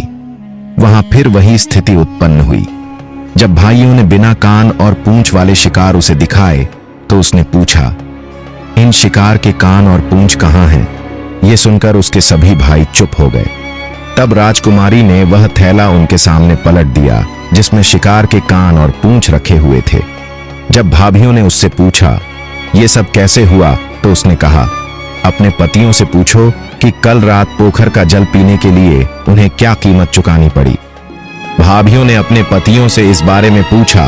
वहां फिर वही स्थिति उत्पन्न हुई। जब भाइयों ने बिना कान और पूंछ वाले शिकार उसे दिखाए तो उसने पूछा, इन शिकार के कान और पूंछ कहां हैं? यह सुनकर उसके सभी भाई चुप हो गए। तब राजकुमारी ने वह थैला उनके सामने पलट दिया जिसमें शिकार के कान और पूंछ रखे हुए थे। जब भाभियों ने उससे पूछा, यह सब कैसे हुआ, तो उसने कहा, अपने पतियों से पूछो कि कल रात पोखर का जल पीने के लिए उन्हें क्या कीमत चुकानी पड़ी। भाभियों ने अपने पतियों से इस बारे में पूछा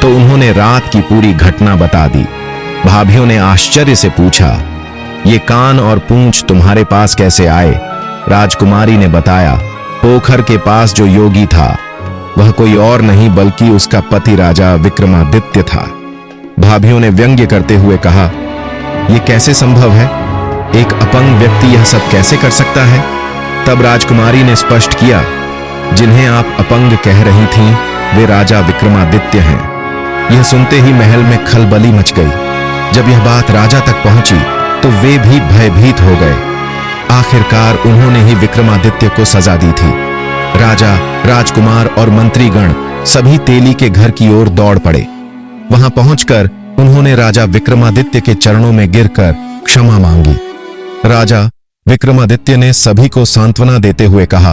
तो उन्होंने रात की पूरी घटना बता दी। भाभियों ने आश्चर्य से पूछा, ये कान और पूंछ तुम्हारे पास कैसे आए? राजकुमारी ने बताया, पोखर के पास जो योगी था वह कोई और नहीं बल्कि उसका पति राजा विक्रमादित्य था। भाभियों ने व्यंग्य करते हुए कहा, ये कैसे संभव है? एक अपंग व्यक्ति यह सब कैसे कर सकता है? तब राजकुमारी ने स्पष्ट किया, जिन्हें आप अपंग कह रही थीं, वे राजा विक्रमादित्य हैं। यह सुनते ही महल में खलबली मच गई। जब यह बात राजा तक पहुंची तो वे भी भयभीत हो गए। आखिरकार उन्होंने ही विक्रमादित्य को सजा दी थी। राजा, राजकुमार और मंत्रीगण सभी तेली के घर की ओर दौड़ पड़े। वहां पहुंचकर उन्होंने राजा विक्रमादित्य के चरणों में गिरकर क्षमा मांगी। राजा विक्रमादित्य ने सभी को सांत्वना देते हुए कहा,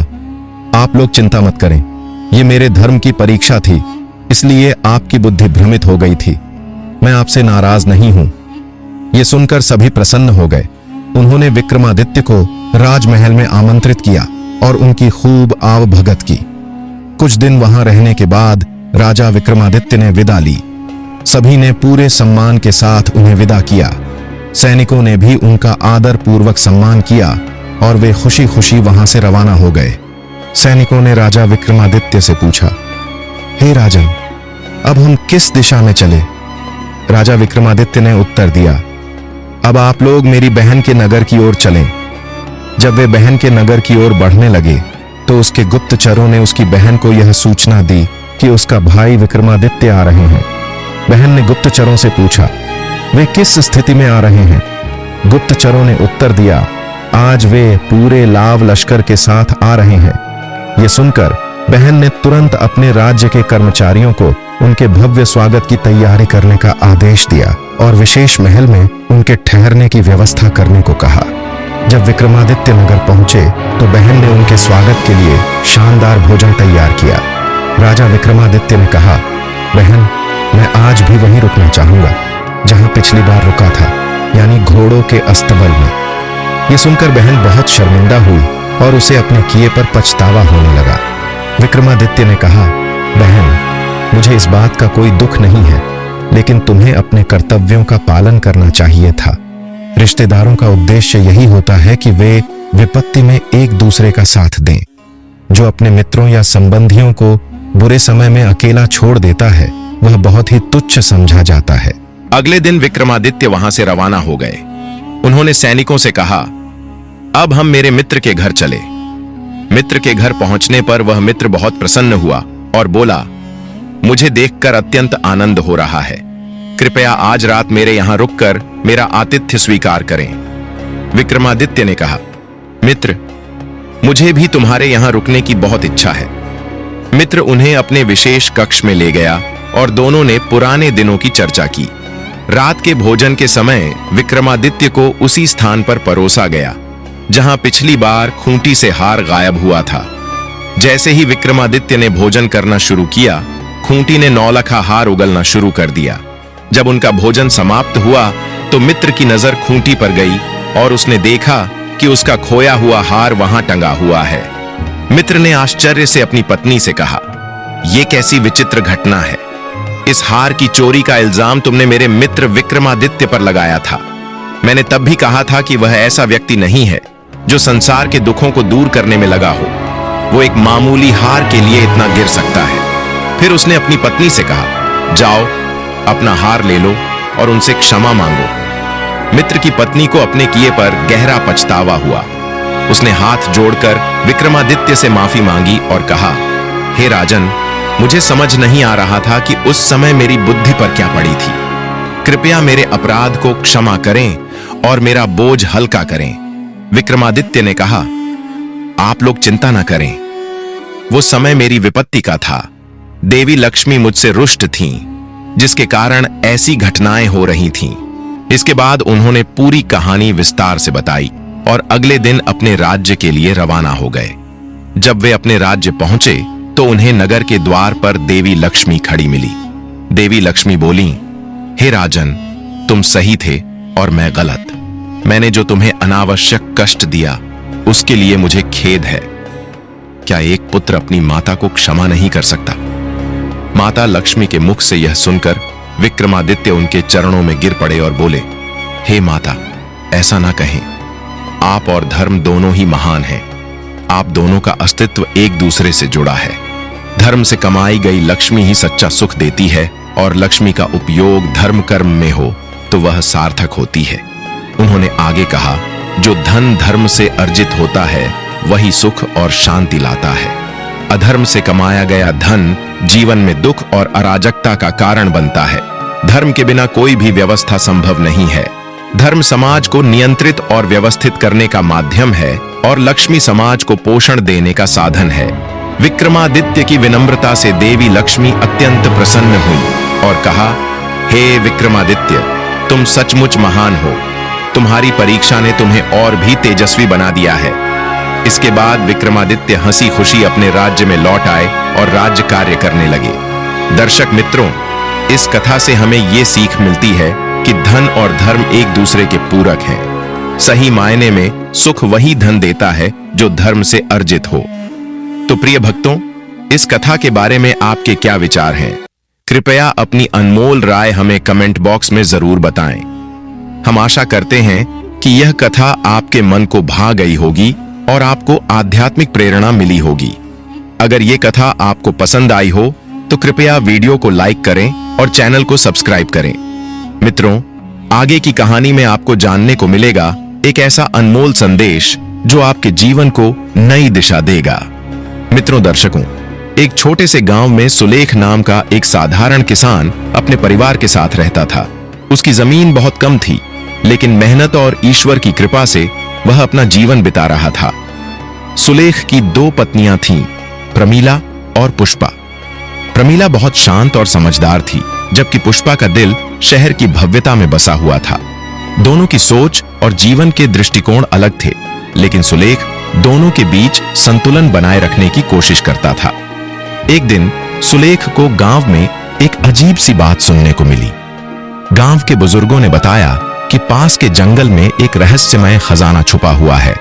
आप लोग चिंता मत करें, ये मेरे धर्म की परीक्षा थी, इसलिए आपकी बुद्धि भ्रमित हो गई थी। मैं आपसे नाराज नहीं हूं। ये सुनकर सभी प्रसन्न हो गए। उन्होंने विक्रमादित्य को राजमहल में आमंत्रित किया और उनकी खूब आवभगत की। कुछ दिन वहां रहने के बाद राजा विक्रमादित्य ने विदा ली। सभी ने पूरे सम्मान के साथ उन्हें विदा किया। सैनिकों ने भी उनका आदर पूर्वक सम्मान किया और वे खुशी खुशी वहां से रवाना हो गए। सैनिकों ने राजा विक्रमादित्य से पूछा, हे राजन, अब हम किस दिशा में चले? राजा विक्रमादित्य ने उत्तर दिया, अब आप लोग मेरी बहन के नगर की ओर चलें। जब वे बहन के नगर की ओर बढ़ने लगे तो उसके गुप्तचरों ने उसकी बहन को यह सूचना दी कि उसका भाई विक्रमादित्य आ रहे हैं। बहन ने गुप्तचरों से पूछा, वे किस स्थिति में आ रहे हैं? गुप्तचरों ने उत्तर दिया, आज वे पूरे लाव लश्कर के साथ आ रहे हैं। यह सुनकर बहन ने तुरंत अपने राज्य के कर्मचारियों को उनके भव्य स्वागत की तैयारी करने का आदेश दिया और विशेष महल में उनके ठहरने की व्यवस्था करने को कहा। जब विक्रमादित्य नगर पहुंचे तो बहन ने उनके स्वागत के लिए शानदार भोजन तैयार किया। राजा विक्रमादित्य ने कहा, बहन, मैं आज भी वहीं रुकना चाहूंगा जहां पिछली बार रुका था, यानी घोड़ों के अस्तबल में। यह सुनकर बहन बहुत शर्मिंदा हुई और उसे अपने किए पर पछतावा होने लगा। विक्रमादित्य ने कहा, बहन, मुझे इस बात का कोई दुख नहीं है, लेकिन तुम्हें अपने कर्तव्यों का पालन करना चाहिए था। रिश्तेदारों का उद्देश्य यही होता है कि वे विपत्ति में एक दूसरे का साथ दें। जो अपने मित्रों या संबंधियों को बुरे समय में अकेला छोड़ देता है, वह बहुत ही तुच्छ समझा जाता है। अगले दिन विक्रमादित्य वहां से रवाना हो गए। उन्होंने सैनिकों से कहा, अब हम मेरे मित्र के घर चले। मित्र के घर पहुंचने पर वह मित्र बहुत प्रसन्न हुआ और बोला, मुझे देखकर अत्यंत आनंद हो रहा है। कृपया आज रात मेरे यहां रुककर मेरा आतिथ्य स्वीकार करें। विक्रमादित्य ने कहा, मित्र, मुझे भी तुम्हारे यहां रुकने की बहुत इच्छा है। मित्र उन्हें अपने विशेष कक्ष में ले गया और दोनों ने पुराने दिनों की चर्चा की। रात के भोजन के समय विक्रमादित्य को उसी स्थान पर परोसा गया जहां पिछली बार खूंटी से हार गायब हुआ था। जैसे ही विक्रमादित्य ने भोजन करना शुरू किया, खूंटी ने नौलखा हार उगलना शुरू कर दिया। जब उनका भोजन समाप्त हुआ तो मित्र की नजर खूंटी पर गई और उसने देखा कि उसका खोया हुआ हार वहां टंगा हुआ है। मित्र ने आश्चर्य से अपनी पत्नी से कहा, यह कैसी विचित्र घटना है। इस हार की चोरी का इल्जाम तुमने मेरे मित्र विक्रमादित्य पर लगाया था। मैंने तब भी कहा था कि वह ऐसा व्यक्ति नहीं है जो संसार के दुखों को दूर करने में लगा हो। वो एक मामूली हार के लिए इतना गिर सकता है। फिर उसने अपनी पत्नी से कहा, जाओ अपना हार ले लो और उनसे क्षमा मांगो। मित्र की पत्नी को अपने किए पर गहरा पछतावा हुआ। उसने हाथ जोड़कर विक्रमादित्य से माफी मांगी और कहा, हे राजन, मुझे समझ नहीं आ रहा था कि उस समय मेरी बुद्धि पर क्या पड़ी थी। कृपया मेरे अपराध को क्षमा करें और मेरा बोझ हल्का करें। विक्रमादित्य ने कहा, आप लोग चिंता न करें, वो समय मेरी विपत्ति का था। देवी लक्ष्मी मुझसे रुष्ट थीं, जिसके कारण ऐसी घटनाएं हो रही थीं। इसके बाद उन्होंने पूरी कहानी विस्तार से बताई और अगले दिन अपने राज्य के लिए रवाना हो गए। जब वे अपने राज्य पहुंचे तो उन्हें नगर के द्वार पर देवी लक्ष्मी खड़ी मिली। देवी लक्ष्मी बोली, हे राजन, तुम सही थे और मैं गलत। मैंने जो तुम्हें अनावश्यक कष्ट दिया उसके लिए मुझे खेद है। क्या एक पुत्र अपनी माता को क्षमा नहीं कर सकता? माता लक्ष्मी के मुख से यह सुनकर विक्रमादित्य उनके चरणों में गिर पड़े और बोले, हे माता, ऐसा ना कहें। आप और धर्म दोनों ही महान हैं। आप दोनों का अस्तित्व एक दूसरे से जुड़ा है। धर्म से कमाई गई लक्ष्मी ही सच्चा सुख देती है और लक्ष्मी का उपयोग धर्म कर्म में हो तो वह सार्थक होती है। उन्होंने आगे कहा, जो धन धर्म से अर्जित होता है वही सुख और शांति लाता है। अधर्म से कमाया गया धन जीवन में दुख और अराजकता का कारण बनता है। धर्म के बिना कोई भी व्यवस्था संभव नहीं है। धर्म समाज को नियंत्रित और व्यवस्थित करने का माध्यम है और लक्ष्मी समाज को पोषण देने का साधन है। विक्रमादित्य की विनम्रता से देवी लक्ष्मी अत्यंत प्रसन्न हुई और कहा, हे विक्रमादित्य, तुम सचमुच महान हो। तुम्हारी परीक्षा ने तुम्हें और भी तेजस्वी बना दिया है। इसके बाद विक्रमादित्य हंसी खुशी अपने राज्य में लौट आए और राज्य कार्य करने लगे। दर्शक मित्रों, इस कथा से हमें ये सीख मिलती है कि धन और धर्म एक दूसरे के पूरक हैं। सही मायने में सुख वही धन देता है जो धर्म से अर्जित हो। तो प्रिय भक्तों, इस कथा के बारे में आपके क्या विचार हैं? कृपया अपनी अनमोल राय हमें कमेंट बॉक्स में जरूर बताएं। हम आशा करते हैं कि यह कथा आपके मन को भा गई होगी और आपको आध्यात्मिक प्रेरणा मिली होगी। अगर ये कथा आपको पसंद आई हो तो कृपया वीडियो को लाइक करें और चैनल को सब्सक्राइब करें। मित्रों, आगे की कहानी में आपको जानने को मिलेगा एक ऐसा अनमोल संदेश जो आपके जीवन को नई दिशा देगा। मित्रों, दर्शकों, एक छोटे से गांव में सुलेख नाम का एक साधारण किसान अपने परिवार के साथ रहता था। उसकी जमीन बहुत कम थी, लेकिन मेहनत और ईश्वर की कृपा से वह अपना जीवन बिता रहा था। सुलेख की 2 पत्नियां थीं, प्रमीला और पुष्पा। प्रमीला बहुत शांत और समझदार थी, जबकि पुष्पा का दिल शहर की भव्यता में बसा हुआ था। दोनों की सोच और जीवन के दृष्टिकोण अलग थे, लेकिन सुलेख दोनों के बीच संतुलन बनाए रखने की कोशिश करता था। एक दिन सुलेख को गांव में एक अजीब सी बात सुनने को मिली। गांव के बुजुर्गों ने बताया कि पास के जंगल में एक रहस्यमय खजाना छुपा हुआ है,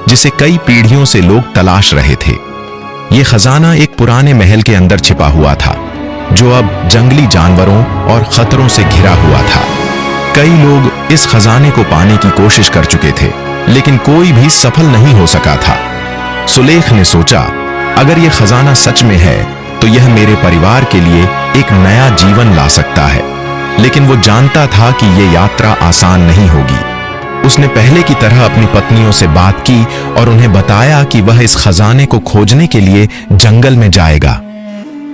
जिसे कई पीढ़ियों से लोग तलाश रहे थे। यह खजाना एक पुराने महल के अंदर छिपा हुआ था, जो अब जंगली जानवरों और खतरों से घिरा हुआ था। कई लोग इस खजाने को पाने की कोशिश कर चुके थे, लेकिन कोई भी सफल नहीं हो सका था। सुलेख ने सोचा, अगर यह खजाना सच में है तो यह मेरे परिवार के लिए एक नया जीवन ला सकता है। लेकिन वो जानता था कि यह यात्रा आसान नहीं होगी। उसने पहले की तरह अपनी पत्नियों से बात की और उन्हें बताया कि वह इस खजाने को खोजने के लिए जंगल में जाएगा।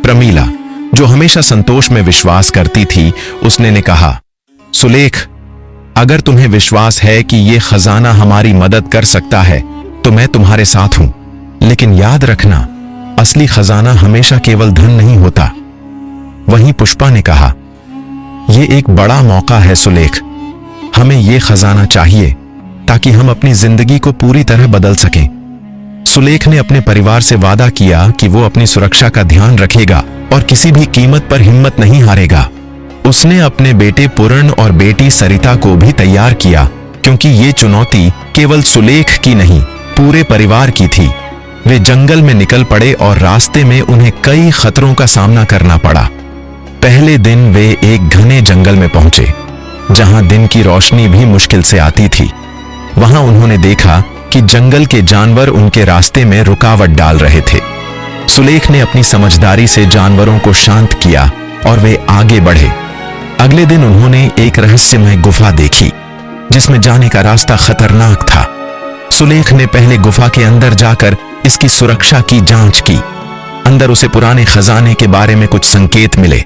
प्रमीला, जो हमेशा संतोष में विश्वास करती थी, उसने ने कहा, सुलेख, अगर तुम्हें विश्वास है कि यह खजाना हमारी मदद कर सकता है तो मैं तुम्हारे साथ हूं। लेकिन याद रखना, असली खजाना हमेशा केवल धन नहीं होता। वहीं पुष्पा ने कहा, यह एक बड़ा मौका है सुलेख, हमें यह खजाना चाहिए ताकि हम अपनी जिंदगी को पूरी तरह बदल सकें। सुलेख ने अपने परिवार से वादा किया कि वो अपनी सुरक्षा का ध्यान रखेगा और किसी भी कीमत पर हिम्मत नहीं हारेगा। उसने अपने बेटे पूर्ण और बेटी सरिता को भी तैयार किया, क्योंकि ये चुनौती केवल सुलेख की नहीं, पूरे परिवार की थी। वे जंगल में निकल पड़े और रास्ते में उन्हें कई खतरों का सामना करना पड़ा। पहले दिन वे एक घने जंगल में पहुंचे, जहां दिन की रोशनी भी मुश्किल से आती थी। वहां उन्होंने देखा कि जंगल के जानवर उनके रास्ते में रुकावट डाल रहे थे। सुलेख ने अपनी समझदारी से जानवरों को शांत किया और वे आगे बढ़े। अगले दिन उन्होंने एक रहस्यमय गुफा देखी, जिसमें जाने का रास्ता खतरनाक था। सुलेख ने पहले गुफा के अंदर जाकर इसकी सुरक्षा की जांच की। अंदर उसे पुराने खजाने के बारे में कुछ संकेत मिले,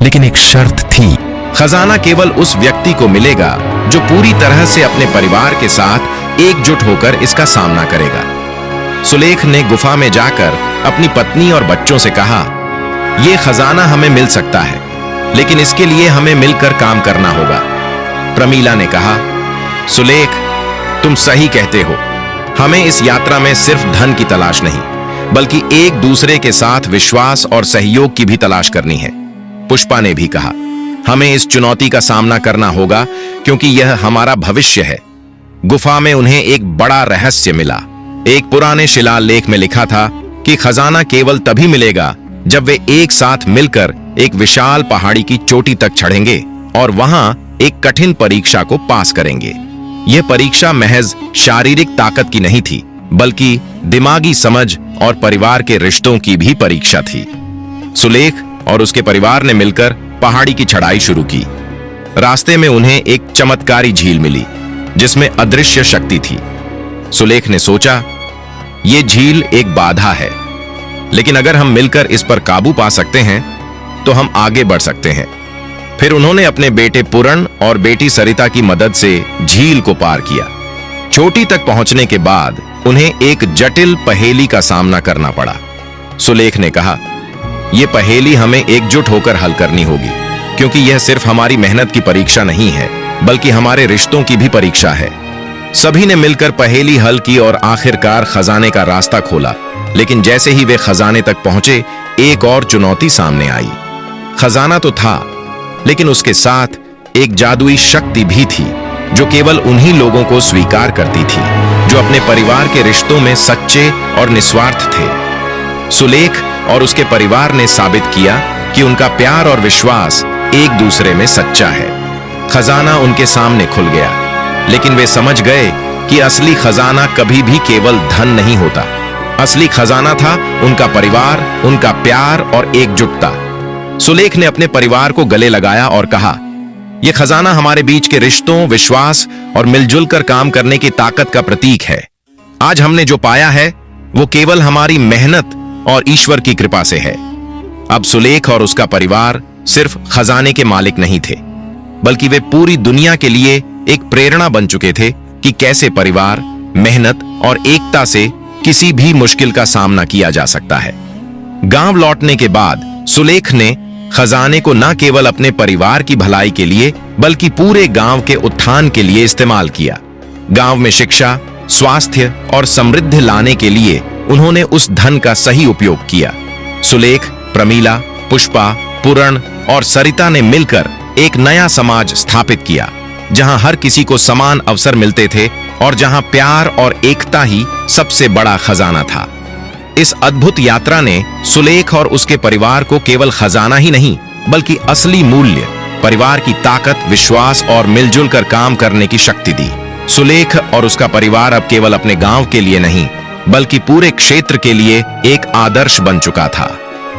लेकिन एक शर्त थी। खजाना केवल उस व्यक्ति को मिलेगा जो पूरी तरह से अपने परिवार के साथ एकजुट होकर इसका सामना करेगा। सुलेख ने गुफा में जाकर अपनी पत्नी और बच्चों से कहा, यह खजाना हमें मिल सकता है, लेकिन इसके लिए हमें मिलकर काम करना होगा। प्रमीला ने कहा, सुलेख, तुम सही कहते हो। हमें इस यात्रा में सिर्फ धन की तलाश नहीं, बल्कि एक दूसरे के साथ विश्वास और सहयोग की भी तलाश करनी है। पुष्पा ने भी कहा, हमें इस चुनौती का सामना करना होगा, क्योंकि यह हमारा भविष्य है। गुफा में उन्हें एक बड़ा रहस्य मिला। एक पुराने शिलालेख में लिखा था कि खजाना केवल तभी मिलेगा जब वे एक साथ मिलकर एक विशाल पहाड़ी की चोटी तक चढ़ेंगे और वहां एक कठिन परीक्षा को पास करेंगे। यह परीक्षा महज शारीरिक ताकत की नहीं थी, बल्कि दिमागी समझ और परिवार के रिश्तों की भी परीक्षा थी। सुलेख और उसके परिवार ने मिलकर पहाड़ी की चढ़ाई शुरू की। रास्ते में उन्हें एक चमत्कारी झील मिली, जिसमें अदृश्य शक्ति थी। सुलेख ने सोचा, यह झील एक बाधा है, लेकिन अगर हम मिलकर इस पर काबू पा सकते हैं तो हम आगे बढ़ सकते हैं। फिर उन्होंने अपने बेटे पूरण और बेटी सरिता की मदद से झील को पार किया। चोटी तक पहुंचने के बाद उन्हें एक जटिल पहेली का सामना करना पड़ा। सुलेख ने कहा, यह पहेली हमें एकजुट होकर हल करनी होगी, क्योंकि यह सिर्फ हमारी मेहनत की परीक्षा नहीं है, बल्कि हमारे रिश्तों की भी परीक्षा है। सभी ने मिलकर पहेली हल की और आखिरकार खजाने का रास्ता खोला। लेकिन जैसे ही वे खजाने तक पहुंचे, एक और चुनौती सामने आई। खजाना तो था, लेकिन उसके साथ एक जादुई शक्ति भी थी, जो केवल उन्हीं लोगों को स्वीकार करती थी जो अपने परिवार के रिश्तों में सच्चे और निस्वार्थ थे। सुलेख और उसके परिवार ने साबित किया कि उनका प्यार और विश्वास एक दूसरे में सच्चा है। खजाना उनके सामने खुल गया, लेकिन वे समझ गए कि असली खजाना कभी भी केवल धन नहीं होता। असली खजाना था उनका परिवार, उनका प्यार और एकजुटता। सुलेख ने अपने परिवार को गले लगाया और कहा, यह खजाना हमारे बीच के रिश्तों, विश्वास और मिलजुल कर काम करने की ताकत का प्रतीक है। आज हमने जो पाया है वो केवल हमारी मेहनत और ईश्वर की कृपा से है। अब सुलेख और उसका परिवार सिर्फ खजाने के मालिक नहीं थे, बल्कि वे पूरी दुनिया के लिए एक प्रेरणा बन चुके थे कि कैसे परिवार, मेहनत और एकता से किसी भी मुश्किल का सामना किया जा सकता है। गांव लौटने के बाद सुलेख ने खजाने को न केवल अपने परिवार की भलाई के लिए, बल्कि पूरे गांव के उत्थान के लिए इस्तेमाल किया। गांव में शिक्षा, स्वास्थ्य और समृद्धि लाने के लिए उन्होंने उस धन का सही उपयोग किया। सुलेख, प्रमीला, पुष्पा, पूरण और सरिता ने मिलकर एक नया समाज स्थापित किया, जहां हर किसी को समान अवसर मिलते थे और जहां प्यार और एकता ही सबसे बड़ा खजाना था। इस अद्भुत यात्रा ने सुलेख और उसके परिवार को केवल खजाना ही नहीं, बल्कि असली मूल्य, परिवार की ताकत, विश्वास और मिलजुल कर काम करने की शक्ति दी। सुलेख और उसका परिवार अब केवल अपने गांव के लिए नहीं, बल्कि पूरे क्षेत्र के लिए एक आदर्श बन चुका था।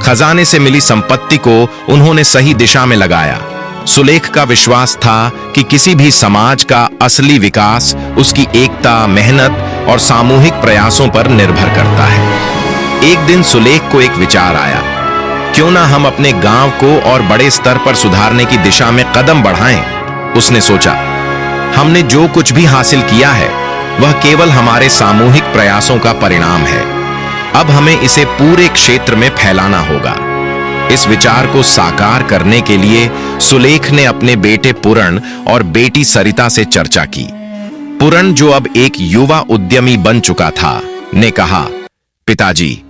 खजाने से मिली संपत्ति को उन्होंने सही दिशा में लगाया। सुलेख का विश्वास था कि किसी भी समाज का असली विकास उसकी एकता, मेहनत और सामूहिक प्रयासों पर निर्भर करता है। एक दिन सुलेख को एक विचार आया, क्यों ना हम अपने गांव को और बड़े स्तर पर सुधारने की दिशा में कदम बढ़ाएं। उसने सोचा, हमने जो कुछ भी हासिल किया है वह केवल हमारे सामूहिक प्रयासों का परिणाम है। अब हमें इसे पूरे क्षेत्र में फैलाना होगा। इस विचार को साकार करने के लिए सुलेख ने अपने बेटे पूरण और बेटी सरिता से चर्चा की। पूरण, जो अब एक युवा उद्यमी बन चुका था, ने कहा, पिताजी,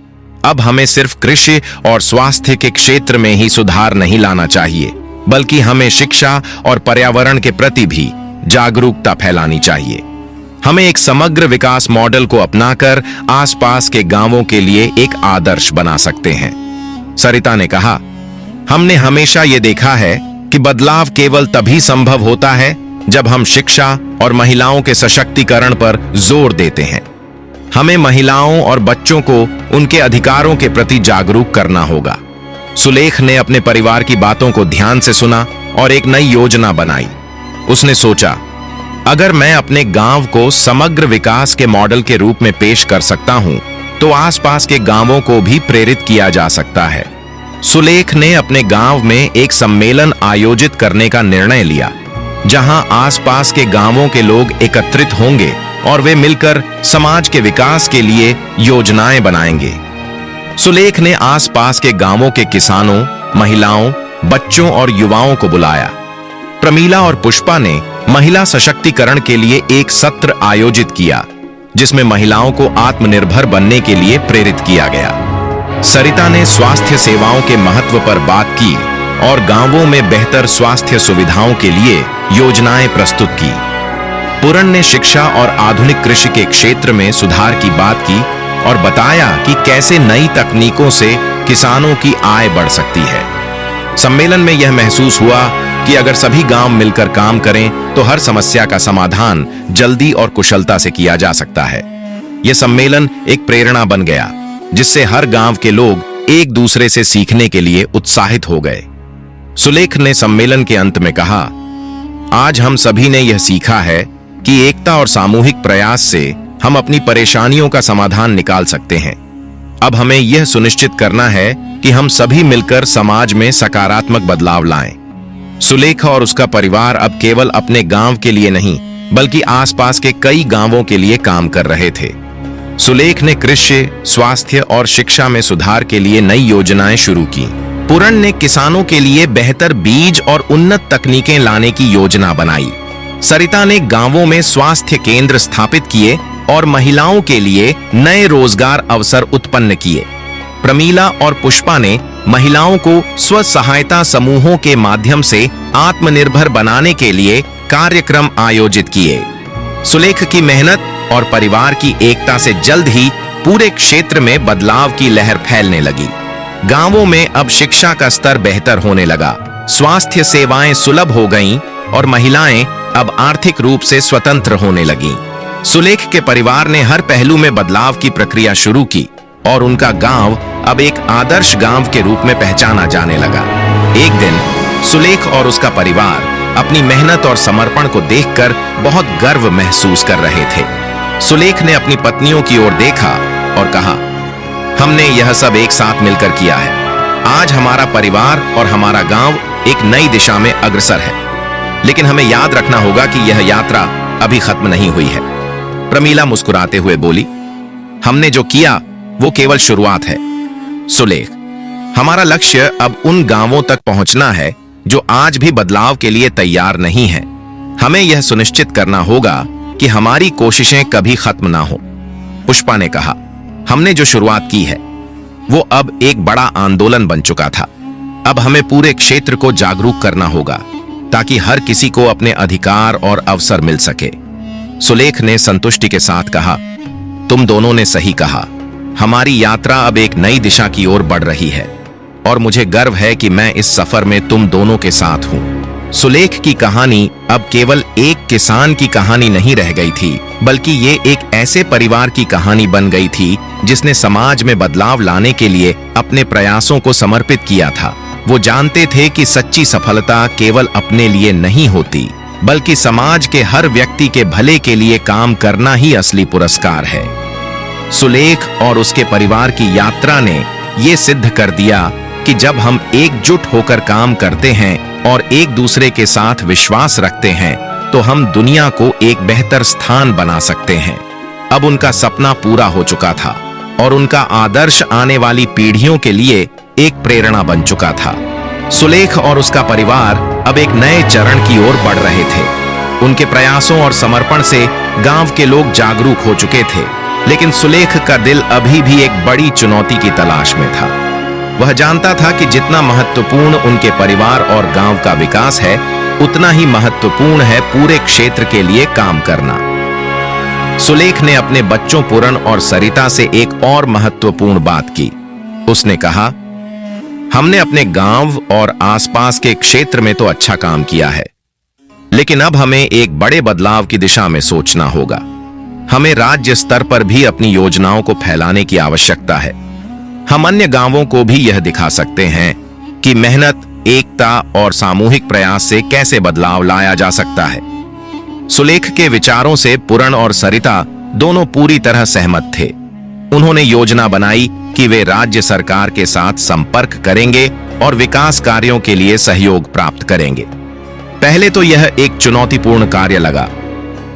अब हमें सिर्फ कृषि और स्वास्थ्य के क्षेत्र में ही सुधार नहीं लाना चाहिए, बल्कि हमें शिक्षा और पर्यावरण के प्रति भी जागरूकता फैलानी चाहिए। हमें एक समग्र विकास मॉडल को अपनाकर आसपास के गांवों के लिए एक आदर्श बना सकते हैं। सरिता ने कहा, हमने हमेशा यह देखा है कि बदलाव केवल तभी संभव होता है जब हम शिक्षा और महिलाओं के सशक्तिकरण पर जोर देते हैं। हमें महिलाओं और बच्चों को उनके अधिकारों के प्रति जागरूक करना होगा। सुलेख ने अपने परिवार की बातों को ध्यान से सुना और एक नई योजना बनाई। उसने सोचा, अगर मैं अपने गांव को समग्र विकास के मॉडल के रूप में पेश कर सकता हूं, तो आसपास के गांवों को भी प्रेरित किया जा सकता है। सुलेख ने अपने गांव में एक सम्मेलन आयोजित करने का निर्णय लिया, जहां आसपास के गांवों के लोग एकत्रित होंगे और वे मिलकर समाज के विकास के लिए योजनाएं बनाएंगे। सुलेख ने आसपास के गांवों के किसानों, महिलाओं, बच्चों और युवाओं को बुलाया। प्रमीला और पुष्पा ने महिला सशक्तिकरण के लिए एक सत्र आयोजित किया, जिसमें महिलाओं को आत्मनिर्भर बनने के लिए प्रेरित किया गया। सरिता ने स्वास्थ्य सेवाओं के महत्व पर बात की और गांवों में बेहतर स्वास्थ्य सुविधाओं के लिए योजनाएं प्रस्तुत की। पूरण ने शिक्षा और आधुनिक कृषि के क्षेत्र में सुधार की बात की और बताया कि कैसे नई तकनीकों से किसानों की आय बढ़ सकती है। सम्मेलन में यह महसूस हुआ कि अगर सभी गांव मिलकर काम करें तो हर समस्या का समाधान जल्दी और कुशलता से किया जा सकता है। यह सम्मेलन एक प्रेरणा बन गया, जिससे हर गांव के लोग एक दूसरे से सीखने के लिए उत्साहित हो गए। सुलेख ने सम्मेलन के अंत में कहा, आज हम सभी ने यह सीखा है कि एकता और सामूहिक प्रयास से हम अपनी परेशानियों का समाधान निकाल सकते हैं। अब हमें यह सुनिश्चित करना है कि हम सभी मिलकर समाज में सकारात्मक बदलाव लाएं। सुलेखा और उसका परिवार अब केवल अपने गांव के लिए नहीं, बल्कि आसपास के कई गांवों के लिए काम कर रहे थे। सुलेख ने कृषि, स्वास्थ्य और शिक्षा में सुधार के लिए नई योजनाएं शुरू की। पूरण ने किसानों के लिए बेहतर बीज और उन्नत तकनीकें लाने की योजना बनाई। सरिता ने गांवों में स्वास्थ्य केंद्र स्थापित किए और महिलाओं के लिए नए रोजगार अवसर उत्पन्न किए। प्रमीला और पुष्पा ने महिलाओं को स्व सहायता समूहों के माध्यम से आत्मनिर्भर बनाने के लिए कार्यक्रम आयोजित किए। सुलेख की मेहनत और परिवार की एकता से जल्द ही पूरे क्षेत्र में बदलाव की लहर फैलने लगी। गांवों में अब शिक्षा का स्तर बेहतर होने लगा, स्वास्थ्य सेवाएं सुलभ हो गईं और महिलाएं अब आर्थिक रूप से स्वतंत्र होने लगीं। सुलेख के परिवार ने हर पहलू में बदलाव की प्रक्रिया शुरू की और उनका गांव अब एक आदर्श गांव के रूप में पहचाना जाने लगा। एक दिन सुलेख और उसका परिवार अपनी मेहनत और समर्पण को देखकर बहुत गर्व महसूस कर रहे थे। सुलेख ने अपनी पत्नियों की ओर देखा और कहा, हमने यह सब एक साथ मिलकर किया है। आज हमारा परिवार और हमारा गांव एक नई दिशा में अग्रसर है, लेकिन हमें याद रखना होगा कि यह यात्रा अभी खत्म नहीं हुई है। प्रमीला मुस्कुराते हुए बोली, हमने जो किया वो केवल शुरुआत है। सुलेख, हमारा लक्ष्य अब उन गांवों तक पहुंचना है जो आज भी बदलाव के लिए तैयार नहीं हैं। हमें यह सुनिश्चित करना होगा कि हमारी कोशिशें कभी खत्म ना हो। पुष्पा ने कहा, हमने जो शुरुआत की है वो अब एक बड़ा आंदोलन बन चुका था। अब हमें पूरे क्षेत्र को जागरूक करना होगा ताकि हर किसी को अपने अधिकार और अवसर मिल सके। सुलेख ने संतुष्टि के साथ कहा, तुम दोनों ने सही कहा। हमारी यात्रा अब एक नई दिशा की ओर बढ़ रही है और मुझे गर्व है कि मैं इस सफर में तुम दोनों के साथ हूं। सुलेख की कहानी अब केवल एक किसान की कहानी नहीं रह गई थी, बल्कि ये एक ऐसे परिवार की कहानी बन गई थी जिसने समाज में बदलाव लाने के लिए अपने प्रयासों को समर्पित किया था। वो जानते थे कि सच्ची सफलता केवल अपने लिए नहीं होती, बल्कि समाज के हर व्यक्ति के भले के लिए काम करना ही असली पुरस्कार है। सुलेख और उसके परिवार की यात्रा ने ये सिद्ध कर दिया कि जब हम एकजुट होकर काम करते हैं और एक दूसरे के साथ विश्वास रखते हैं तो हम दुनिया को एक बेहतर स्थान बना सकते हैं। अब उनका सपना पूरा हो चुका था और उनका आदर्श आने वाली पीढ़ियों के लिए एक प्रेरणा बन चुका था। सुलेख और उसका परिवार अब एक नए चरण की ओर बढ़ रहे थे। उनके प्रयासों और समर्पण से गांव के लोग जागरूक हो चुके थे, लेकिन सुलेख का दिल अभी भी एक बड़ी चुनौती की तलाश में था। वह जानता था कि जितना महत्वपूर्ण उनके परिवार और गांव का विकास है, उतना ही महत्वपूर्ण है पूरे क्षेत्र के लिए काम करना। सुलेख ने अपने बच्चों पूरण और सरिता से एक और महत्वपूर्ण बात की। उसने कहा, हमने अपने गांव और आसपास के क्षेत्र में तो अच्छा काम किया है, लेकिन अब हमें एक बड़े बदलाव की दिशा में सोचना होगा। हमें राज्य स्तर पर भी अपनी योजनाओं को फैलाने की आवश्यकता है। हम अन्य गांवों को भी यह दिखा सकते हैं कि मेहनत, एकता और सामूहिक प्रयास से कैसे बदलाव लाया जा सकता है। सुलेख के विचारों से पूरण और सरिता दोनों पूरी तरह सहमत थे। उन्होंने योजना बनाई कि वे राज्य सरकार के साथ संपर्क करेंगे और विकास कार्यों के लिए सहयोग प्राप्त करेंगे। पहले तो यह एक चुनौतीपूर्ण कार्य लगा,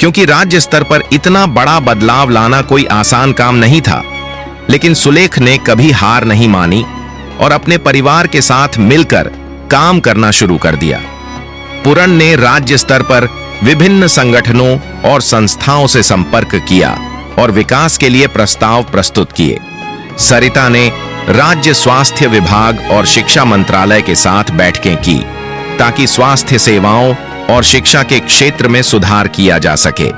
क्योंकि राज्य स्तर पर इतना बड़ा बदलाव लाना कोई आसान काम नहीं था। लेकिन सुलेख ने कभी हार नहीं मानी और अपने परिवार के साथ मिलकर काम करना शुरू कर दिया। पूरण ने राज्य स्तर पर विभिन्न संगठनों और संस्थाओं से संपर्क किया और विकास के लिए प्रस्ताव प्रस्तुत किए। सरिता ने राज्य स्वास्थ्य विभाग और शिक्षा मंत्रालय के साथ बैठकें की ताकि स्वास्थ्य सेवाओं और शिक्षा के क्षेत्र में सुधार किया जा सके।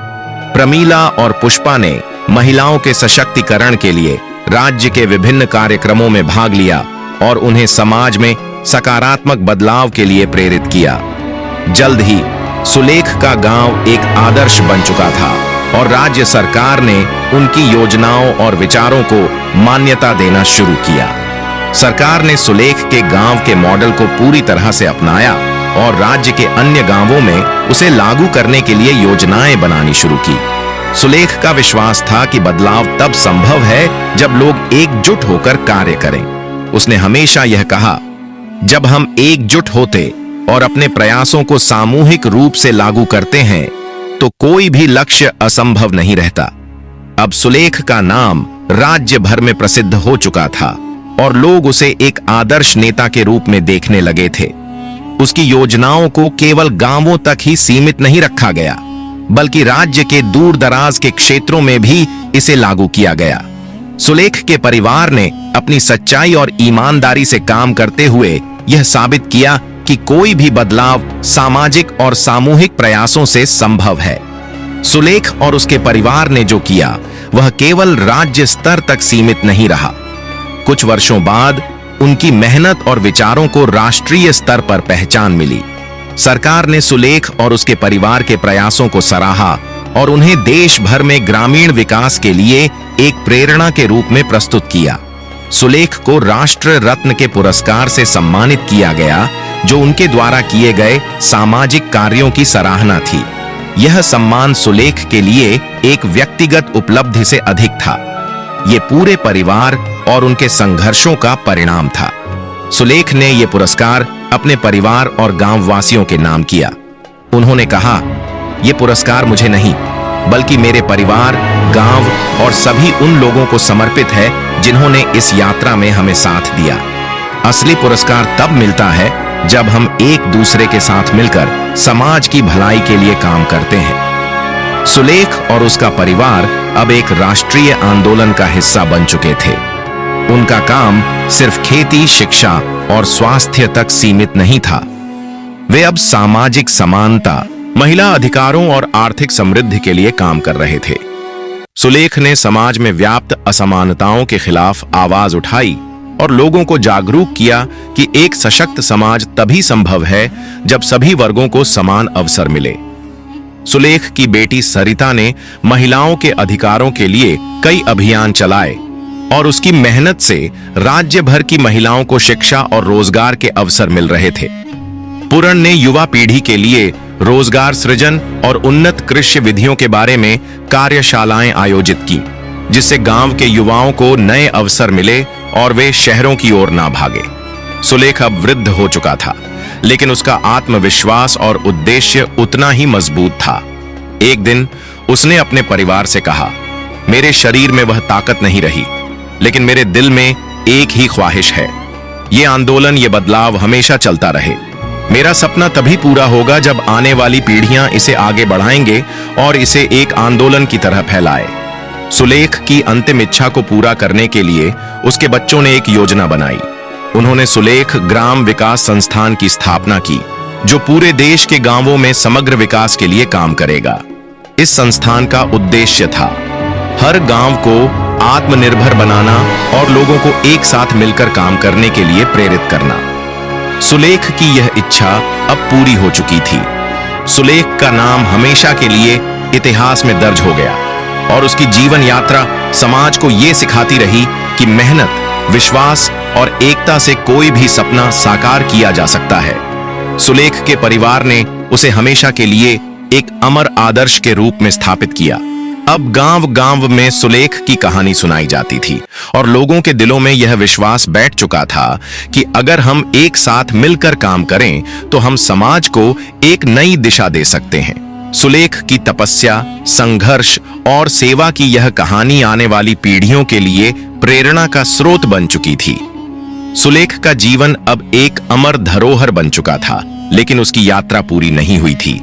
प्रमीला और पुष्पा ने महिलाओं के सशक्तिकरण के लिए राज्य के विभिन्न कार्यक्रमों में भाग लिया और उन्हें समाज में सकारात्मक बदलाव के लिए प्रेरित किया। जल्द ही सुलेख का गांव एक आदर्श बन चुका था और राज्य सरकार ने उनकी योजनाओं और विचारों को मान्यता देना शुरू किया। सरकार ने सुलेख के गांव के मॉडल को पूरी तरह से अपनाया और राज्य के अन्य गांवों में उसे लागू करने के लिए योजनाएं बनानी शुरू की। सुलेख का विश्वास था कि बदलाव तब संभव है जब लोग एकजुट होकर कार्य करें। उसने हमेशा यह कहा, जब हम एकजुट होते और अपने प्रयासों को सामूहिक रूप से लागू करते हैं तो कोई भी लक्ष्य असंभव नहीं रहता। अब सुलेख का नाम राज्य भर में प्रसिद्ध हो चुका था और लोग उसे एक आदर्श नेता के रूप में देखने लगे थे। उसकी योजनाओं को केवल गांवों तक ही सीमित नहीं रखा गया, बल्कि राज्य के दूर दराज के क्षेत्रों में भी इसे लागू किया गया। सुलेख के परिवार ने अपनी सच्चाई और ईमानदारी से काम करते हुए यह साबित किया कि कोई भी बदलाव सामाजिक और सामूहिक प्रयासों से संभव है। सुलेख और उसके परिवार ने जो किया वह केवल राज्य स्तर तक सीमित नहीं रहा। कुछ वर्षों बाद उनकी मेहनत और विचारों को राष्ट्रीय स्तर पर पहचान मिली। सरकार ने सुलेख और उसके परिवार के प्रयासों को सराहा और उन्हें देश भर में ग्रामीण विकास के लिए एक प्रेरणा के रूप में प्रस्तुत किया। सुलेख को राष्ट्र रत्न के पुरस्कार से सम्मानित किया गया, जो उनके द्वारा किए गए सामाजिक कार्यों की सराहना थी। यह सम्मान सुलेख के लिए एक व्यक्तिगत उपलब्धि से अधिक था। यह पूरे परिवार और उनके संघर्षों का परिणाम था। सुलेख ने यह पुरस्कार अपने परिवार और गांव वासियों के नाम किया। उन्होंने कहा, यह पुरस्कार मुझे नहीं, बल्कि मेरे परिवार, गांव और सभी उन लोगों को समर्पित है जिन्होंने इस यात्रा में हमें साथ दिया। असली पुरस्कार तब मिलता है जब हम एक दूसरे के साथ मिलकर समाज की भलाई के लिए काम करते हैं। सुलेख और उसका परिवार अब एक राष्ट्रीय आंदोलन का हिस्सा बन चुके थे। उनका काम सिर्फ खेती, शिक्षा और स्वास्थ्य तक सीमित नहीं था। वे अब सामाजिक समानता, महिला अधिकारों और आर्थिक समृद्धि के लिए काम कर रहे थे। सुलेख ने समाज में व्याप्त असमानताओं के खिलाफ आवाज उठाई और लोगों को जागरूक किया कि एक सशक्त समाज तभी संभव है जब सभी वर्गों को समान अवसर मिले। सुलेख की बेटी सरिता ने महिलाओं के अधिकारों के लिए कई अभियान चलाए और उसकी मेहनत से राज्य भर की महिलाओं को शिक्षा और रोजगार के अवसर मिल रहे थे। पूरण ने युवा पीढ़ी के लिए रोजगार सृजन और उन्नत कृषि विधियों के बारे में कार्यशालाएं आयोजित की, जिससे गांव के युवाओं को नए अवसर मिले और वे शहरों की ओर ना भागे। सुलेख अब वृद्ध हो चुका था, लेकिन उसका आत्मविश्वास और उद्देश्य उतना ही मजबूत था। एक दिन उसने अपने परिवार से कहा, मेरे शरीर में वह ताकत नहीं रही, लेकिन मेरे दिल में एक ही ख्वाहिश है, ये आंदोलन, ये बदलाव हमेशा चलता रहे। मेरा सपना तभी पूरा होगा जब आने वाली पीढ़ियां इसे आगे बढ़ाएंगे और इसे एक आंदोलन की तरह फैलाए। सुलेख की अंतिम इच्छा को पूरा करने के लिए उसके बच्चों ने एक योजना बनाई। उन्होंने सुलेख ग्राम विकास संस्थान की स्थापना की, जो पूरे देश के गांवों में समग्र विकास के लिए काम करेगा। इस संस्थान का उद्देश्य था हर गांव को आत्मनिर्भर बनाना और लोगों को एक साथ मिलकर काम करने के लिए प्रेरित करना। सुलेख की यह इच्छा अब पूरी हो चुकी थी। सुलेख का नाम हमेशा के लिए इतिहास में दर्ज हो गया और उसकी जीवन यात्रा समाज को यह सिखाती रही कि मेहनत, विश्वास और एकता से कोई भी सपना साकार किया जा सकता है। सुलेख के परिवार ने उसे हमेशा के लिए एक अमर आदर्श के रूप में स्थापित किया। अब गांव गांव में सुलेख की कहानी सुनाई जाती थी और लोगों के दिलों में यह विश्वास बैठ चुका था कि अगर हम एक साथ मिलकर काम करें तो हम समाज को एक नई दिशा दे सकते हैं। सुलेख की तपस्या, संघर्ष और सेवा की यह कहानी आने वाली पीढ़ियों के लिए प्रेरणा का स्रोत बन चुकी थी। सुलेख का जीवन अब एक अमर धरोहर बन चुका था, लेकिन उसकी यात्रा पूरी नहीं हुई थी।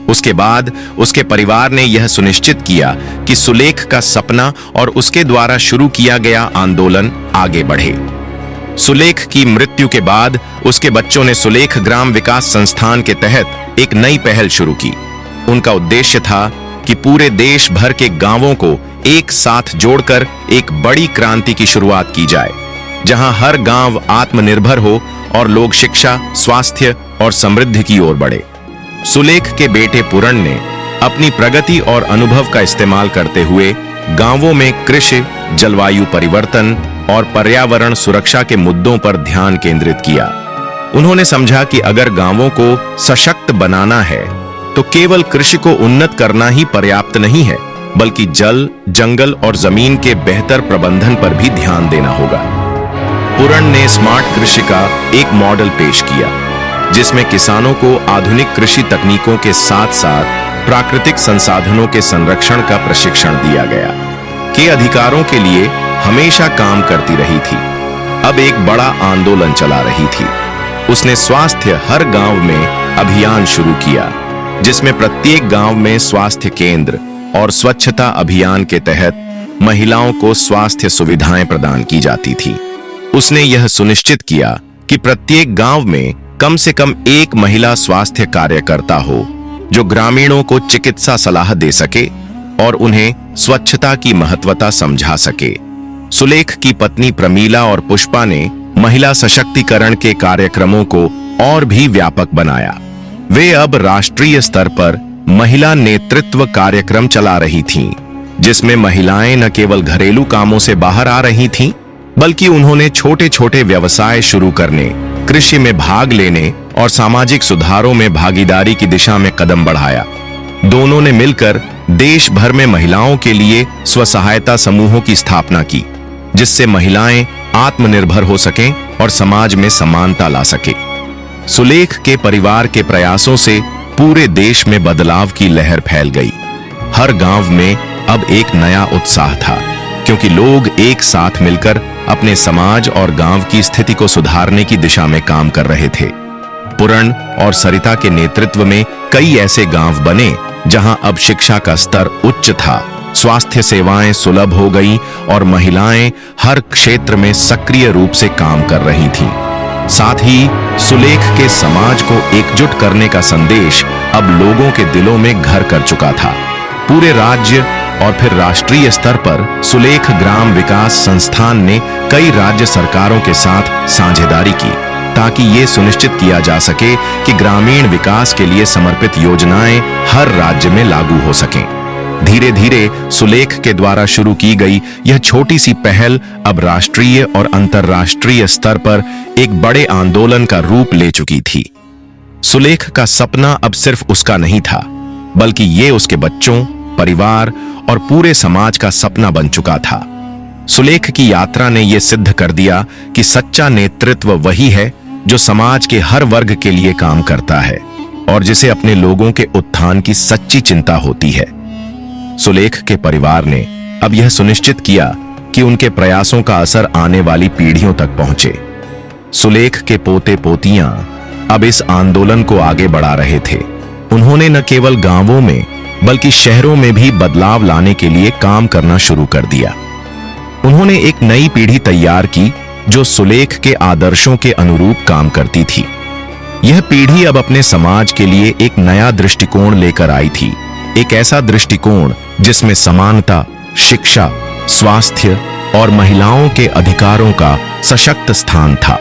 उसके बाद उसके परिवार ने यह सुनिश्चित किया कि सुलेख का सपना और उसके द्वारा शुरू किया गया आंदोलन आगे बढ़े। सुलेख की मृत्यु के बाद उसके बच्चों ने सुलेख ग्राम विकास संस्थान के तहत एक नई पहल शुरू की। उनका उद्देश्य था कि पूरे देश भर के गांवों को एक साथ जोड़कर एक बड़ी क्रांति की शुरुआत की जाए, जहां हर गांव आत्मनिर्भर हो और लोग शिक्षा, स्वास्थ्य और समृद्धि की ओर बढ़े। सुलेख के बेटे पूरण ने अपनी प्रगति और अनुभव का इस्तेमाल करते हुए गांवों में कृषि, जलवायु परिवर्तन और पर्यावरण सुरक्षा के मुद्दों पर ध्यान केंद्रित किया। उन्होंने समझा कि अगर गांवों को सशक्त बनाना है तो केवल कृषि को उन्नत करना ही पर्याप्त नहीं है, बल्कि जल, जंगल और जमीन के बेहतर प्रबंधन पर भी ध्यान देना होगा। पुरण ने स्मार्ट कृषि का एक मॉडल पेश किया, जिसमें किसानों को आधुनिक कृषि तकनीकों के साथ साथ प्राकृतिक संसाधनों के संरक्षण का प्रशिक्षण दिया गया। के अधिकारों के लिए हमेशा काम करती रही थी, अब एक बड़ा आंदोलन चला रही थी। उसने स्वास्थ्य हर गांव में अभियान शुरू किया, जिसमें प्रत्येक गांव में स्वास्थ्य केंद्र और स्वच्छता अभियान के तहत महिलाओं को स्वास्थ्य सुविधाएं प्रदान की जाती थी। उसने यह सुनिश्चित किया कि प्रत्येक गांव में कम से कम एक महिला स्वास्थ्य कार्यकर्ता हो, जो ग्रामीणों को चिकित्सा सलाह दे सके और उन्हें स्वच्छता की महत्वता समझा सके। सुलेख की पत्नी प्रमीला और पुष्पा ने महिला सशक्तिकरण के कार्यक्रमों को और भी व्यापक बनाया। वे अब राष्ट्रीय स्तर पर महिला नेतृत्व कार्यक्रम चला रही थीं, जिसमें महिलाएं न केवल घरेलू कामों से बाहर आ रही थीं, बल्कि उन्होंने छोटे छोटे व्यवसाय शुरू करने, कृषि में भाग लेने और सामाजिक सुधारों में भागीदारी की दिशा में कदम बढ़ाया। दोनों ने मिलकर देश भर में महिलाओं के लिए स्वसहायता समूहों की स्थापना की, जिससे महिलाएं आत्मनिर्भर हो सकें और समाज में समानता ला सके। सुलेख के परिवार के प्रयासों से पूरे देश में बदलाव की लहर फैल गई। हर गांव में अब एक नया उत्साह था, क्योंकि लोग एक साथ मिलकर अपने समाज और गांव की स्थिति को सुधारने की दिशा में काम कर रहे थे। पुरण और सरिता के नेतृत्व में कई ऐसे गांव बने जहां अब शिक्षा का स्तर उच्च था, स्वास्थ्य सेवाएं सुलभ हो गई और महिलाएं हर क्षेत्र में सक्रिय रूप से काम कर रही थीं। साथ ही सुलेख के समाज को एकजुट करने का संदेश अब लोगों के दिलों में घर कर चुका था। पूरे राज्य और फिर राष्ट्रीय स्तर पर सुलेख ग्राम विकास संस्थान ने कई राज्य सरकारों के साथ साझेदारी की, ताकि ये सुनिश्चित किया जा सके कि ग्रामीण विकास के लिए समर्पित योजनाएं हर राज्य में लागू हो सकें। धीरे धीरे सुलेख के द्वारा शुरू की गई यह छोटी सी पहल अब राष्ट्रीय और अंतर्राष्ट्रीय स्तर पर एक बड़े आंदोलन का रूप ले चुकी थी। सुलेख का सपना अब सिर्फ उसका नहीं था, बल्कि ये उसके बच्चों, परिवार और पूरे समाज का सपना बन चुका था। सुलेख की यात्रा ने यह सिद्ध कर दिया कि सच्चा नेतृत्व वही है जो समाज के हर वर्ग के लिए काम करता है और जिसे अपने लोगों के उत्थान की सच्ची चिंता होती है। सुलेख के परिवार ने अब यह सुनिश्चित किया कि उनके प्रयासों का असर आने वाली पीढ़ियों तक पहुंचे। सुलेख के पोते पोतियां अब इस आंदोलन को आगे बढ़ा रहे थे। उन्होंने न केवल गांवों में बल्कि शहरों में भी बदलाव लाने के लिए काम करना शुरू कर दिया। उन्होंने एक नई पीढ़ी तैयार की जो सुलेख के आदर्शों के अनुरूप काम करती थी। यह पीढ़ी अब अपने समाज के लिए एक नया दृष्टिकोण लेकर आई थी, एक ऐसा दृष्टिकोण जिसमें समानता, शिक्षा, स्वास्थ्य और महिलाओं के अधिकारों का सशक्त स्थान था।